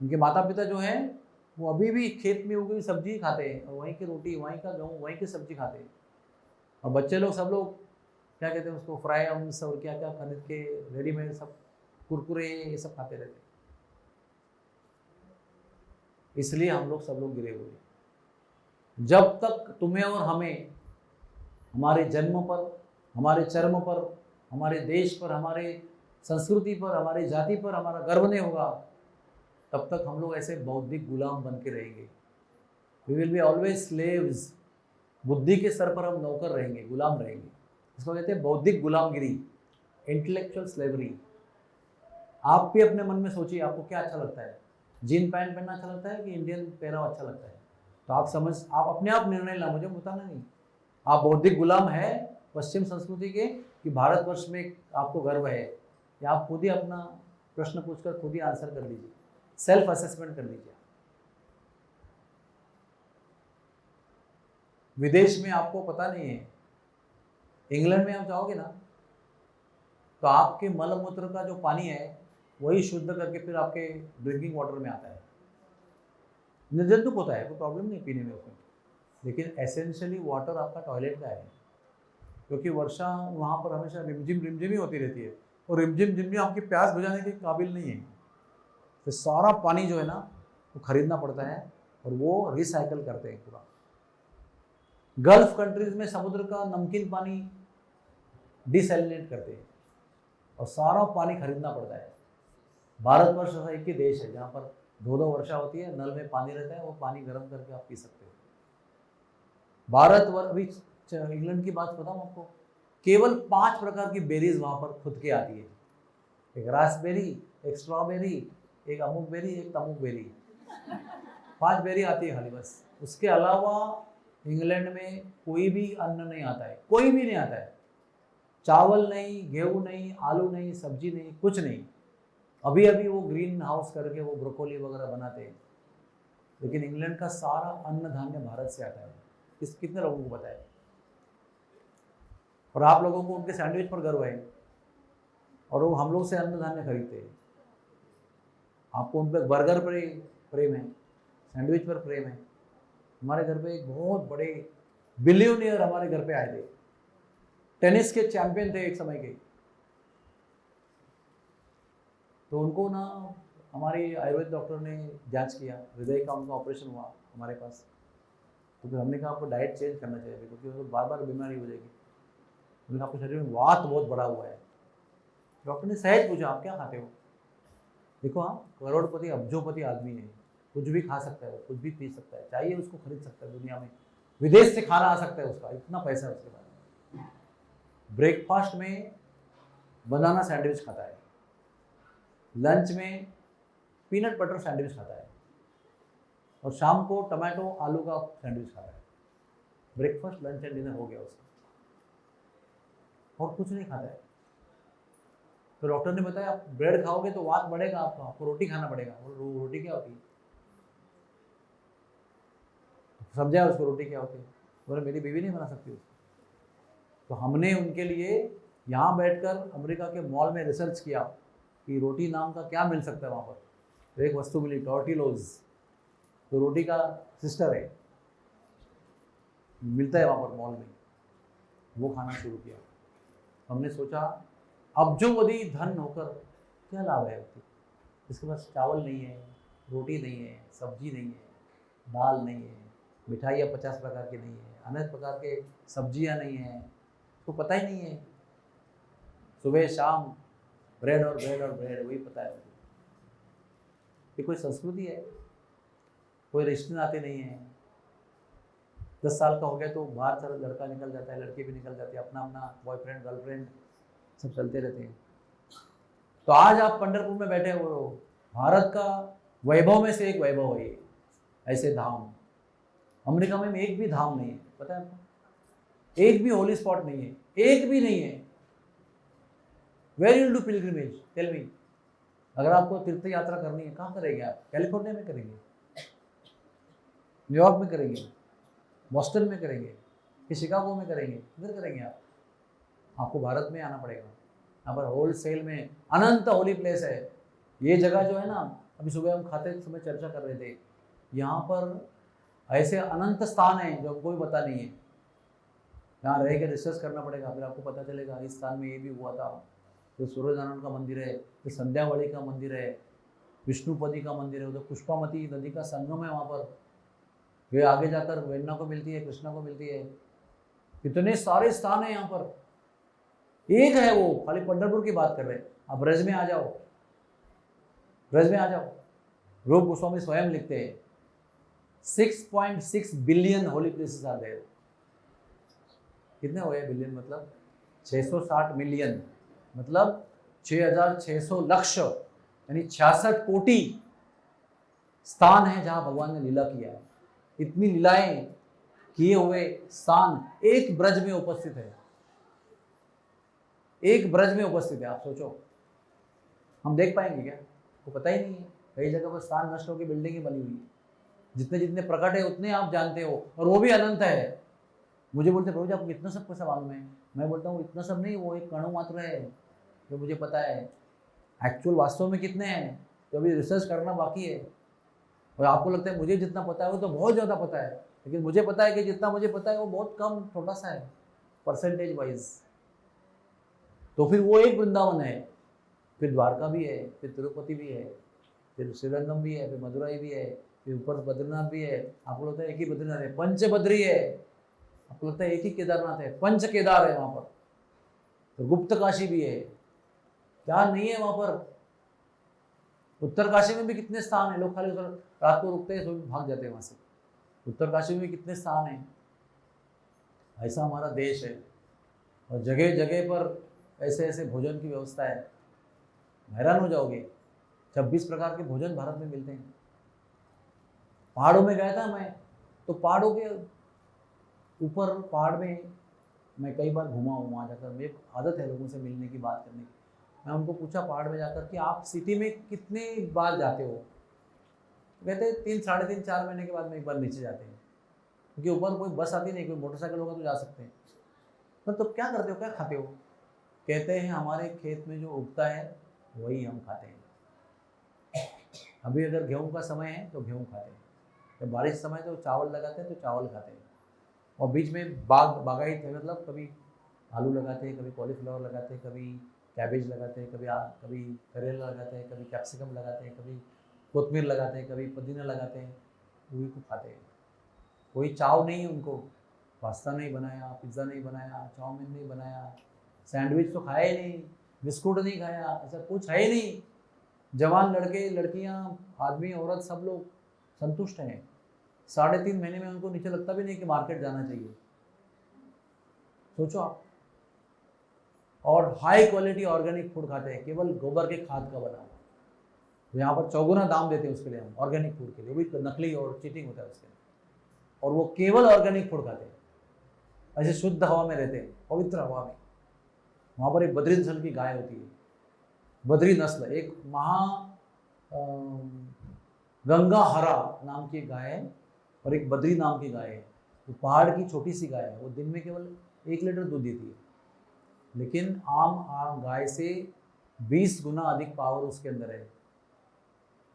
उनके माता पिता जो हैं वो अभी भी खेत में उगी सब्जी खाते हैं, और वहीं की रोटी, वहीं का गेहूँ, वहीं की सब्जी खाते हैं। और बच्चे लोग सब लोग क्या कहते हैं उसको, फ्राई आर्म्स और क्या क्या खरीद के रेडीमेड सब कुरकुरे ये सब खाते रहते हैं। इसलिए हम लोग सब लोग गिरे हुए हैं। जब तक तुम्हें और हमें हमारे जन्म पर, हमारे चर्म पर, हमारे देश पर, हमारे संस्कृति पर, हमारी जाति पर हमारा गर्व नहीं होगा, तब तक हम लोग ऐसे बौद्धिक गुलाम बन के रहेंगे। We will be always slaves. बुद्धि के सर पर हम नौकर रहेंगे, गुलाम रहेंगे। इसको कहते हैं बौद्धिक गुलामगिरी, इंटेलेक्चुअल स्लेवरी। आप भी अपने मन में सोचिए, आपको क्या अच्छा लगता है? जीन पैंट पहनना अच्छा लगता है कि इंडियन पहनावा अच्छा लगता है? तो आप अपने आप निर्णय ला, मुझे बताना नहीं। आप बौद्धिक गुलाम है पश्चिम संस्कृति के कि भारतवर्ष में आपको गर्व है? या आप खुद ही अपना प्रश्न पूछकर खुद ही आंसर कर लीजिए, सेल्फ असेसमेंट कर लीजिए। विदेश में आपको पता नहीं है, इंग्लैंड में आप जाओगे ना तो आपके मल मूत्र का जो पानी है वही शुद्ध करके फिर आपके ड्रिंकिंग वाटर में आता है। निर्जंतुक होता है, कोई प्रॉब्लम नहीं पीने में उसमें, लेकिन एसेंशियली वाटर आपका टॉयलेट का है। क्योंकि वर्षा वहाँ पर हमेशा रिमझिम ही होती रहती है, और रिमझिम आपकी प्यास बुझाने के काबिल नहीं है। तो सारा पानी जो है ना वो खरीदना पड़ता है, और वो रिसाइकल करते हैं पूरा। गल्फ कंट्रीज में समुद्र का नमकीन पानी डिसैलिनेट करते हैं, और सारा पानी खरीदना पड़ता है। भारतवर्ष ऐसा एक ही देश है जहाँ पर 2-2 वर्षा होती है, नल में पानी रहता है, वो पानी गर्म करके आप पी सकते हो। भारतवर्ष, अभी इंग्लैंड की बात बताऊँ आपको, केवल 5 प्रकार की बेरीज वहाँ पर खुद के आती है। एक रास्पबेरी, एक स्ट्रॉबेरी, एक अमुक बेरी, एक तमुक बेरी, 5 बेरी आती है खाली बस। उसके अलावा इंग्लैंड में कोई भी अन्न नहीं आता है, कोई भी नहीं आता है। चावल नहीं, गेहूँ नहीं, आलू नहीं, सब्जी नहीं, कुछ नहीं। अभी अभी वो ग्रीन हाउस करके वो ब्रोकोली वगैरह बनाते हैं, लेकिन इंग्लैंड का सारा अन्न धान्य भारत से आता है। कितने लोगों को पता है? और आप लोगों को उनके सैंडविच पर गर्व है, और वो हम लोग से अन्न धान्य खरीदते हैं। आपको उन पर बर्गर पर प्रेम है, सैंडविच पर प्रेम है। हमारे घर पे एक बहुत बड़े बिलियनियर हमारे घर पे आए थे, टेनिस के चैंपियन थे एक समय के। तो उनको ना हमारी आयुर्वेद डॉक्टर ने जांच किया, हृदय का उनका ऑपरेशन हुआ हमारे पास। तो फिर हमने कहा आपको डाइट चेंज करना चाहिए, क्योंकि वो बार बार बीमारी हो जाएगी। हमने कहा आपके शरीर में वात बहुत बड़ा हुआ है। डॉक्टर ने सहज पूछा आप क्या खाते हो? देखो हाँ, करोड़पति अब्जोपति आदमी है, कुछ भी खा सकता है, कुछ भी पी सकता है, चाहिए उसको खरीद सकता है दुनिया में, विदेश से खाना आ सकता है उसका, इतना पैसा है उसके पास। ब्रेकफास्ट में बनाना सैंडविच खाता है, लंच में पीनट बटर सैंडविच खाता है, और शाम को टमाटो आलू का सैंडविच खाता है। ब्रेकफास्ट लंच एंड डिनर हो गया उसका, और कुछ नहीं खाता है। तो डॉक्टर ने बताया आप ब्रेड खाओगे तो वात बढ़ेगा आपका, आपको रोटी खाना पड़ेगा। रोटी क्या होती है? समझा उसको रोटी क्या होती है? बोले मेरी बीवी नहीं बना सकती उसको। तो हमने उनके लिए यहाँ बैठकर अमेरिका के मॉल में रिसर्च किया कि रोटी नाम का क्या मिल सकता है वहाँ पर। तो एक वस्तु मिली, टॉर्टिलोज, तो रोटी का सिस्टर है, मिलता है वहाँ पर मॉल में, वो खाना शुरू किया। हमने सोचा अब्जोपति धन होकर क्या लाभ है व्यक्ति, इसके पास चावल नहीं है, रोटी नहीं है, सब्जी नहीं है, दाल नहीं है, मिठाइयाँ 50 प्रकार की नहीं है, अनेक प्रकार के सब्जियाँ नहीं है, उसको पता ही नहीं है। सुबह शाम ब्रेड और ब्रेड और ब्रेड, वही पता है। ये कोई संस्कृति है? कोई रिश्ते नाते नहीं है। 10 साल का हो गया तो बाहर सारा लड़का निकल जाता है, लड़की भी निकल जाती है, अपना अपना बॉयफ्रेंड गर्लफ्रेंड सब चलते रहते हैं। तो आज आप पंढरपुर में बैठे हुए हो, भारत का वैभव में से एक वैभव है ये, ऐसे धाम। अमेरिका में एक भी धाम नहीं है, पता है आपको? एक भी होली स्पॉट नहीं है, एक भी नहीं है। Where you do pilgrimage, tell me. अगर आपको तीर्थ यात्रा करनी है, कहाँ करेंगे आप? कैलिफोर्निया में करेंगे, न्यूयॉर्क में करेंगे, बॉस्टन में करेंगे, कि शिकागो में करेंगे? किधर करेंगे आप? आपको भारत में आना पड़ेगा। यहाँ पर होल सेल में अनंत होली प्लेस है। ये जगह जो है ना, अभी सुबह हम खाते समय चर्चा कर रहे थे, यहाँ पर ऐसे अनंत स्थान हैं जो हमको भी पता नहीं है। यहाँ रह के रिसर्च करना पड़ेगा, फिर आपको पता चलेगा इस स्थान में ये भी हुआ था। तो सूर्यनारायण का मंदिर है, तो संध्यावली का मंदिर है, विष्णुपदी का मंदिर है, उधर पुष्पामती नदी का संगम है वहाँ पर। वे आगे जाकर वेन्ना को मिलती है, कृष्णा को मिलती है। कितने सारे स्थान हैं यहाँ पर, एक है वो, खाली पंढरपुर की बात कर रहे हैं। आप ब्रज में आ जाओ, ब्रज में आ जाओ। रूप गोस्वामी स्वयं लिखते हैं 6.6 billion holy places are there. कितने हो गए बिलियन? मतलब 660 मिलियन, मतलब 6600 लक्ष, यानी 66 कोटि स्थान है जहां भगवान ने लीला किया है। इतनी लीलाएं किए हुए स्थान एक ब्रज में उपस्थित है, एक ब्रज में उपस्थित है। आप सोचो, हम देख पाएंगे क्या? वो पता ही नहीं है। कई जगह पर स्थान नष्ट होकर बिल्डिंगें बनी हुई है, जितने जितने प्रकट है उतने आप जानते हो, और वो भी अनंत है। मुझे बोलते प्रभु जी आपको इतना सब कैसा मालूम है? मैं बोलता हूँ इतना सब नहीं, वो एक कणु मात्र है जो मुझे पता है। एक्चुअल वास्तव में कितने हैं तो अभी रिसर्च करना बाकी है। और आपको लगता है मुझे जितना पता है वो तो बहुत ज़्यादा पता है, लेकिन मुझे पता है कि जितना मुझे पता है वो बहुत कम, छोटा सा है परसेंटेज वाइज। तो फिर वो एक वृंदावन है, फिर द्वारका भी है, फिर तिरुपति भी है, फिर श्रीरंगम भी है, फिर मदुरई भी है, फिर ऊपर बद्रीनाथ भी है। आपको लगता है एक ही बद्रीनाथ है? पंच बद्री है। आपको लगता है एक ही केदारनाथ है? पंच केदार है वहाँ पर। तो गुप्त काशी भी है, क्या नहीं है वहाँ पर? उत्तर काशी में भी कितने स्थान हैं, लोग खाली रात को रुकते हैं तो भाग जाते हैं वहाँ से। उत्तर काशी में भी कितने स्थान हैं। ऐसा हमारा देश है, और जगह जगह पर ऐसे ऐसे भोजन की व्यवस्था है, हैरान हो जाओगे। 26 प्रकार के भोजन भारत में मिलते हैं। पहाड़ों में गया था मैं, तो पहाड़ों के ऊपर, पहाड़ में मैं कई बार घूमा हूँ। वहाँ जाकर मेरी आदत है लोगों से मिलने की, बात करने की। मैं उनको पूछा पहाड़ में जाकर कि आप सिटी में कितने बार जाते हो? कहते हैं 3, साढ़े 3, 4 महीने के बाद में एक बार नीचे जाते हैं, क्योंकि ऊपर कोई बस आती नहीं, कोई मोटरसाइकिल होगा तो जा सकते हैं। तो क्या करते हो, क्या खाते हो? कहते हैं हमारे खेत में जो उगता है वही हम खाते हैं। अभी अगर गेहूं का समय है तो गेहूं खाते हैं, जब बारिश समय तो चावल लगाते हैं तो चावल खाते हैं। और बीच में बागायत है, मतलब कभी आलू लगाते हैं, कभी कॉलीफ्लावर लगाते हैं, कभी कैबेज लगाते हैं, कभी करेला लगाते हैं, कभी कैप्सिकम लगाते हैं, कभी कोतमीर लगाते हैं, कभी पुदीना लगाते हैं, वही को खाते हैं। कोई चाव नहीं है उनको, पास्ता नहीं बनाया, पिज़्ज़ा नहीं बनाया, चाउमीन नहीं बनाया, सैंडविच तो खाया ही नहीं, बिस्कुट नहीं खाया, ऐसा कुछ है ही नहीं। जवान लड़के लड़कियां, आदमी औरत सब लोग संतुष्ट हैं। 3.5 महीने में उनको नीचे लगता भी नहीं कि मार्केट जाना चाहिए। सोचो आप। और हाई क्वालिटी ऑर्गेनिक फूड खाते हैं, केवल गोबर के खाद का बना। तो यहाँ पर चौगुना दाम देते हैं उसके लिए, हम ऑर्गेनिक फूड के लिए, वो भी नकली और चीटिंग होता है उसके लिए। और वो केवल ऑर्गेनिक फूड खाते हैं, ऐसे शुद्ध हवा में रहते हैं, पवित्र हवा में। वहाँ पर एक बद्री नस्ल की गाय होती है, बद्री नस्ल, एक गंगा हरा नाम की गाय है और एक बद्री नाम की गाय है। वो पहाड़ की छोटी सी गाय है, वो दिन में केवल 1 लीटर दूध देती है, लेकिन आम गाय से 20 गुना अधिक पावर उसके अंदर है।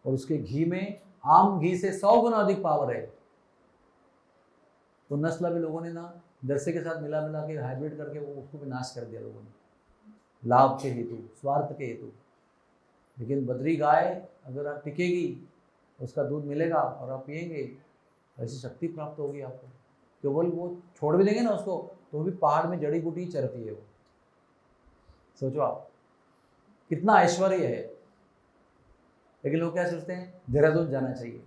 और उसके घी में आम घी से 100 गुना अधिक पावर है। तो नस्ल भी लोगों ने ना जर्सी के साथ मिला के हाइब्रिड करके वो उसको भी नाश कर दिया लोगों ने, लाभ के हेतु, स्वार्थ के हेतु। लेकिन बद्री गाय अगर आप टिकेगी, उसका दूध मिलेगा और आप पिएंगे, ऐसी शक्ति प्राप्त होगी आपको। केवल वो छोड़ भी देंगे ना उसको, तो भी पहाड़ में जड़ी बूटी चरती है वो। सोचो आप, कितना ऐश्वर्य है। लेकिन लोग क्या सोचते हैं, देहरादून जाना चाहिए,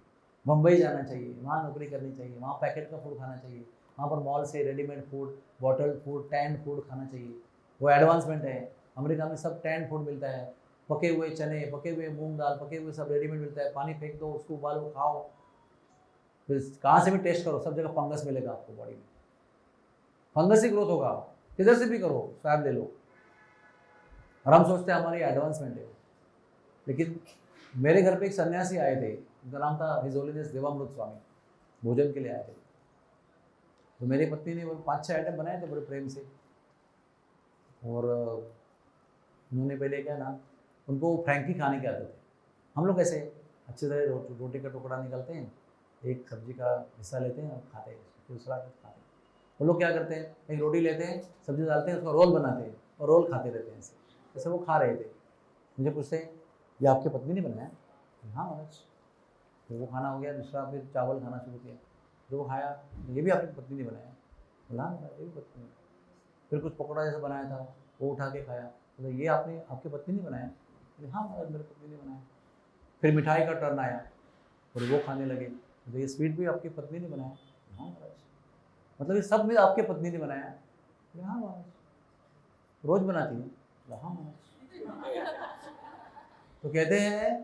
मुंबई जाना चाहिए, वहाँ नौकरी करनी चाहिए, वहाँ पैकेट का फूड खाना चाहिए, वहाँ पर मॉल से readymade food, bottle food, stand food खाना चाहिए। वो एडवांसमेंट है। अमेरिका में सब टैंड फूड मिलता है, पके हुए चने, पके हुए मूंग दाल, पके हुए सब रेडीमेड मिलता है। पानी फेंक दो, उसको उबालो, खाओ, फिर कहाँ से भी टेस्ट करो, सब जगह फंगस मिलेगा आपको बॉडी में, फंगस ही ग्रोथ होगा। किधर से भी करो, स्वैब ले लो। और हम सोचते हैं हमारी एडवांसमेंट है। लेकिन मेरे घर पे एक सन्यासी आए थे, उनका नाम था हिज होलीनेस देवामृत स्वामी, भोजन के लिए आए थे। तो मेरी पत्नी ने वो 5-6 आइटम बनाए थे बड़े प्रेम से। और उन्होंने पहले क्या ना, उनको फ्रैंकी खाने की आदत है। हम लोग ऐसे अच्छे तरह रोटी का टुकड़ा निकालते हैं, एक सब्जी का हिस्सा लेते हैं और खाते हैं, दूसरा खाते हैं। वो लोग क्या करते हैं, एक रोटी लेते हैं, सब्जी डालते हैं, उसका रोल बनाते हैं और रोल खाते रहते हैं। ऐसे वो खा रहे थे। मुझे पूछते हैं, ये आपकी पत्नी ने बनाया? हाँ महाराज। तो वो खाना हो गया, दूसरा फिर चावल खाना शुरू किया, जो वो खाया, ये भी आपकी पत्नी ने बनाया? बोला हाँ ये भी पत्नी ने। फिर कुछ पकौड़ा जैसा बनाया था, वो उठा के खाया, तो ये आपकी पत्नी ने बनाया? हाँ महाराज मेरी पत्नी ने बनाया। फिर मिठाई का टर्न आया और वो खाने लगे, तो ये स्वीट भी आपकी पत्नी ने बनाया? हाँ महाराज। मतलब ये सब में आपकी पत्नी ने बनाया? हाँ महाराज। रोज बनाती है? हाँ महाराज। तो कहते हैं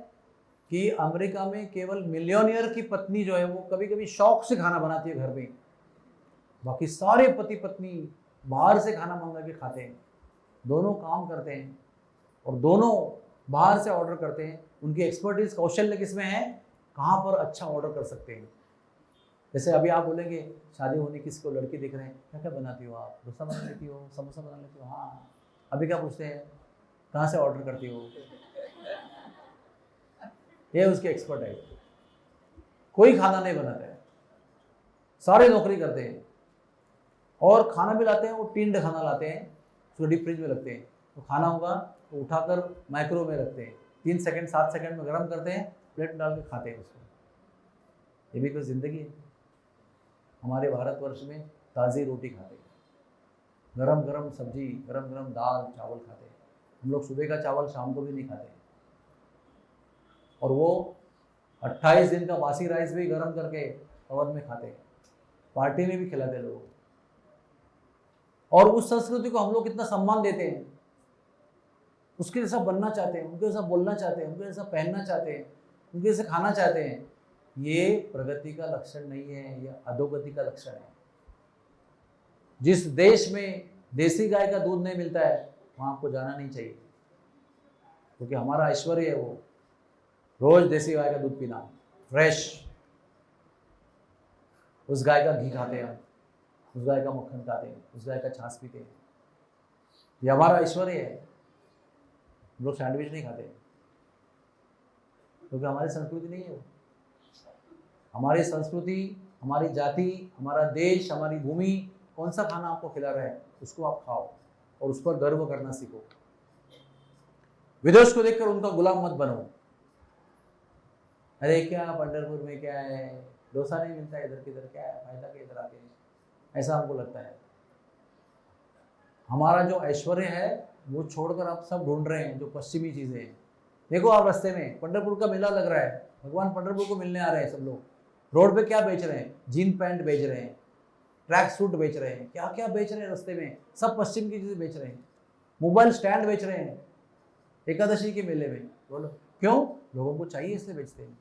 कि अमेरिका में केवल मिलियनियर की पत्नी जो है वो कभी कभी शौक से खाना बनाती है घर में, बाकी सारे पति पत्नी बाहर से खाना मंगा के खाते हैं। दोनों काम करते हैं और दोनों बाहर से ऑर्डर करते हैं। उनकी एक्सपर्टीज, कौशल्य किसमें है, कहाँ पर अच्छा ऑर्डर कर सकते हैं। जैसे अभी आप बोलेंगे शादी होने किसी को लड़की देख रहे हैं, क्या क्या बनाती हो आप? डोसा बना लेती हो, समोसा बना लेती हो? हाँ। अभी क्या पूछते हैं, कहाँ से ऑर्डर करती हो? ये उसके एक्सपर्ट है। कोई खाना नहीं बनाता है, सारे नौकरी करते हैं। और खाना भी लाते हैं, वो टिन्ड खाना लाते हैं, उसको डीप फ्रिज में रखते हैं। तो खाना होगा तो उठाकर माइक्रो में रखते हैं, 3 सेकंड 7 सेकंड में गर्म करते हैं, प्लेट में डाल के खाते हैं उसको। ये भी कोई ज़िंदगी है? हमारे भारतवर्ष में ताज़ी रोटी खाते हैं, गरम गरम सब्जी, गरम गरम दाल चावल खाते हैं। हम लोग सुबह का चावल शाम को भी नहीं खाते हैं। और वो 28 दिन का बासी राइस भी गर्म करके ओवन में खाते हैं, पार्टी में भी खिलाते हैं लोगों को। और उस संस्कृति को हम लोग कितना सम्मान देते हैं, उसके जैसा बनना चाहते हैं, उनके जैसा बोलना चाहते हैं, उनके जैसा पहनना चाहते हैं, उनके जैसे खाना चाहते हैं। ये प्रगति का लक्षण नहीं है, यह अधोगति का लक्षण है। जिस देश में देसी गाय का दूध नहीं मिलता है वहाँ आपको जाना नहीं चाहिए, क्योंकि हमारा ऐश्वर्य है वो रोज देसी गाय का दूध पीना, फ्रेश। उस गाय का घी खाते हैं, उस गाय का मक्खन खाते हैं, उस गाय का छाछ पीते हैं। ये हमारा ऐश्वर्य है। हम लोग सैंडविच नहीं खाते क्योंकि हमारी संस्कृति नहीं है वो। हमारी संस्कृति, हमारी जाति, हमारा देश, हमारी भूमि कौन सा खाना आपको खिला रहा है, उसको आप खाओ और उस पर गर्व करना सीखो। विदेश को देखकर उनका गुलाम मत बनो। अरे क्या पंढरपुर में क्या है, डोसा नहीं मिलता है इधर किधर, क्या है फायदा क्या इधर आके, ऐसा हमको लगता है। हमारा जो ऐश्वर्य है वो छोड़कर आप सब ढूंढ रहे हैं जो पश्चिमी चीज़ें हैं। देखो आप रास्ते में पंढरपुर का मेला लग रहा है, भगवान पंढरपुर को मिलने आ रहे हैं सब लोग, रोड पे क्या बेच रहे हैं, जीन पैंट बेच रहे हैं, ट्रैक सूट बेच रहे हैं, क्या क्या बेच रहे हैं रास्ते में, सब पश्चिम की चीज़ें बेच रहे हैं, मोबाइल स्टैंड बेच रहे हैं एकादशी के मेले में। बोलो क्यों? लोगों को चाहिए इसलिए बेचते हैं।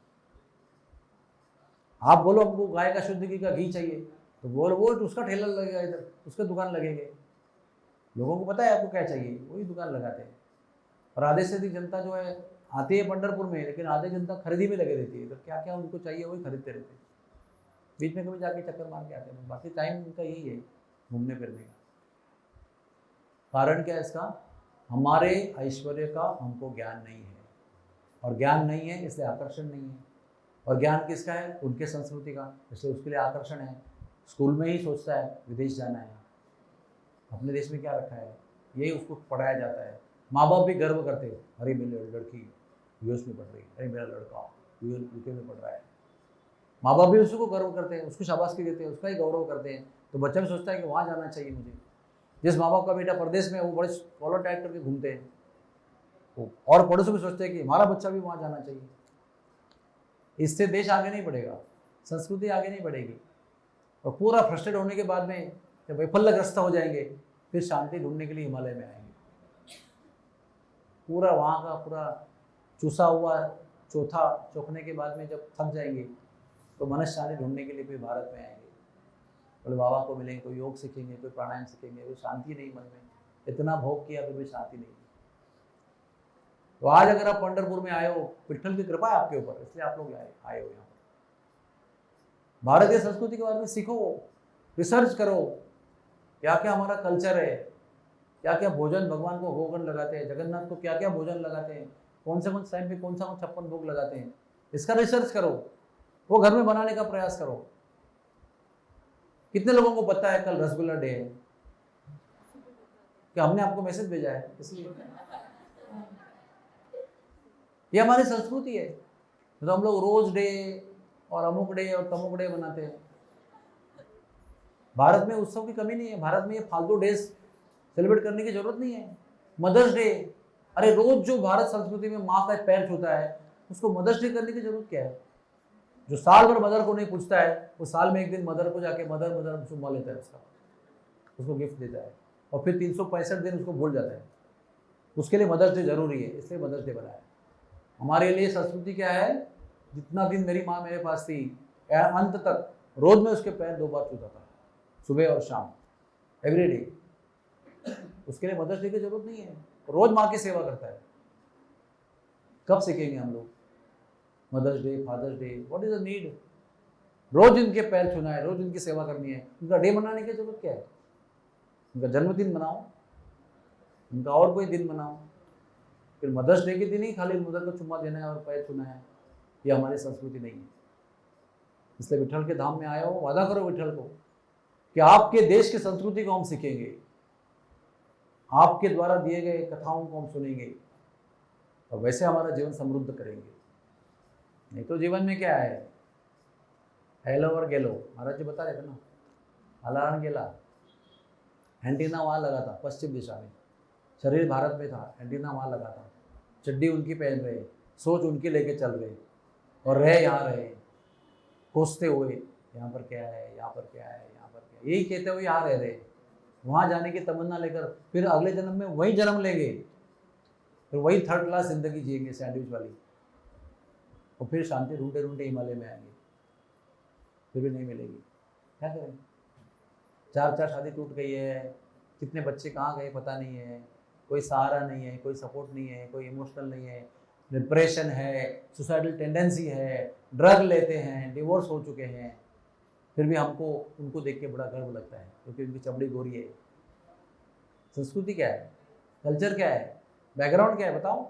आप बोलो हमको गाय का शुद्ध घी का घी चाहिए, तो बोलो वो उसका ठेला लगेगा, इधर उसके दुकान लगेंगे। लोगों को पता है आपको क्या चाहिए, वही दुकान लगाते हैं। और आधे से अधिक जनता जो है आती है पंढरपुर में, लेकिन आधे जनता खरीदी में लगे रहती है, तो क्या क्या उनको चाहिए वही खरीदते रहते हैं, बीच में कभी जाके चक्कर मार के आते हैं। बाकी टाइम उनका यही है घूमने फिरने का। कारण क्या है इसका? हमारे ऐश्वर्य का हमको ज्ञान नहीं है, और ज्ञान नहीं है इसलिए आकर्षण नहीं है। और ज्ञान किसका है? उनके संस्कृति का, इसलिए उसके लिए आकर्षण है। स्कूल में ही सोचता है विदेश जाना है, अपने देश में क्या रखा है, यही उसको पढ़ाया जाता है। माँ बाप भी गर्व करते हैं, अरे मेरी लड़की यूएस में पढ़ रही है, अरे मेरा लड़का यूके में पढ़ रहा है। माँ बाप भी उसको गर्व करते हैं, उसको शाबाशी देते हैं, उसका ही गौरव करते हैं। तो बच्चा भी सोचता है कि वहाँ जाना चाहिए मुझे। जिस माँ बाप का बेटा प्रदेश में है वो बड़े कॉलर टाइप करके घूमते हैं, और पड़ोसी भी सोचते हैं कि हमारा बच्चा भी वहाँ जाना चाहिए। इससे देश आगे नहीं बढ़ेगा, संस्कृति आगे नहीं बढ़ेगी। और पूरा फ्रस्ट्रेट होने के बाद में जब वैफल्यग्रस्त हो जाएंगे, फिर शांति ढूंढने के लिए हिमालय में आएंगे। पूरा वहाँ का पूरा चूसा हुआ चौथा चौंकने के बाद में जब थक जाएंगे, तो मनस शांति ढूंढने के लिए फिर भारत में आएंगे। बोले बाबा को मिलेंगे, कोई योग सीखेंगे, कोई प्राणायाम सीखेंगे, कोई शांति नहीं मन में, इतना भोग किया फिर भी शांति नहीं। तो आज अगर आप पंढरपुर में आए हो, विठ्ठल की कृपा है आपके ऊपर, इसलिए आप लोग आए हो यहाँ पर। भारतीय संस्कृति के बारे में सीखो, रिसर्च करो, क्या क्या हमारा कल्चर है, क्या क्या भोजन भगवान को भोगन लगाते हैं, जगन्नाथ को क्या क्या भोजन लगाते हैं, कौन से टाइम पे कौन सा 56 भोग लगाते हैं, इसका रिसर्च करो, वो घर में बनाने का प्रयास करो। कितने लोगों को पता है कल रसगुल्ला डे है? क्या हमने आपको मैसेज भेजा है इसलिए? ये हमारी संस्कृति है। तो हम लोग रोज डे और अमुक डे और तमुक डे बनाते हैं। भारत में उत्सव की कमी नहीं है, भारत में ये फालतू डेज सेलिब्रेट करने की जरूरत नहीं है। मदर्स डे, अरे रोज जो भारत संस्कृति में माँ का पैर छूता है उसको मदर्स डे करने की जरूरत क्या है? जो साल भर मदर को नहीं पूछता है वो साल में एक दिन मदर को जाके मदर मदर चुम्मा लेता है, उसको गिफ्ट देता है, और फिर 365 दिन उसको भूल जाता है। उसके लिए मदर्स डे जरूरी है, इसलिए मदर्स डे बनाया। हमारे लिए संस्कृति क्या है? जितना दिन मेरी माँ मेरे पास थी, अंत तक रोज में उसके पैर 2 बार छूता था, सुबह और शाम, एवरी डे। उसके लिए मदर्स डे की जरूरत नहीं है, रोज माँ की सेवा करता है। कब सीखेंगे हम लोग mother's day, father's day? What is the need? रोज इनके पैर छूना है, रोज इनकी सेवा करनी है। उनका डे मनाने की जरूरत क्या है? उनका जन्मदिन मनाओ, उनका और कोई दिन मनाओ। फिर मदर्स डे के दिन ही खाली मदर को चुम्मा देना है और पैर छूना है, ये हमारी संस्कृति नहीं है। इसलिए विठ्ठल के धाम में आए हो, वादा करो विठ्ठल को कि आपके देश की संस्कृति को हम सीखेंगे, आपके द्वारा दिए गए कथाओं को हम सुनेंगे, और वैसे हमारा जीवन समृद्ध करेंगे। नहीं तो जीवन में क्या है, हेलो और गेलो। महाराज जी बता रहे थे ना, अलारण गेला, एंटीना वहाँ लगा था पश्चिम दिशा में, शरीर भारत में था, एंटीना वहाँ लगा था, चड्डी उनकी पहन रहे, सोच उनकी लेके चल रहे, और रहे यहाँ रहे कोसते हुए, यहाँ पर क्या है, यहाँ पर क्या है, यहाँ पर क्या है, यही कहते हुए यहाँ रह रहे। वहाँ जाने की तमन्ना लेकर फिर अगले जन्म में वही जन्म लेंगे, फिर वही 3rd क्लास जिंदगी जिएंगे सैंडविच वाली, और फिर शांति ढूंढते ढूंढते हिमालय में आएंगे, फिर भी नहीं मिलेगी। क्या करें? 4 शादी टूट गई है, कितने बच्चे कहाँ गए पता नहीं है, कोई सहारा नहीं है, कोई सपोर्ट नहीं है, कोई इमोशनल नहीं है, डिप्रेशन है, सुसाइडल टेंडेंसी है, ड्रग लेते हैं, डिवोर्स हो चुके हैं, फिर भी हमको उनको देख के बड़ा गर्व लगता है क्योंकि उनकी चमड़ी गोरी है। संस्कृति क्या है? कल्चर क्या है? बैकग्राउंड क्या है? बताओ।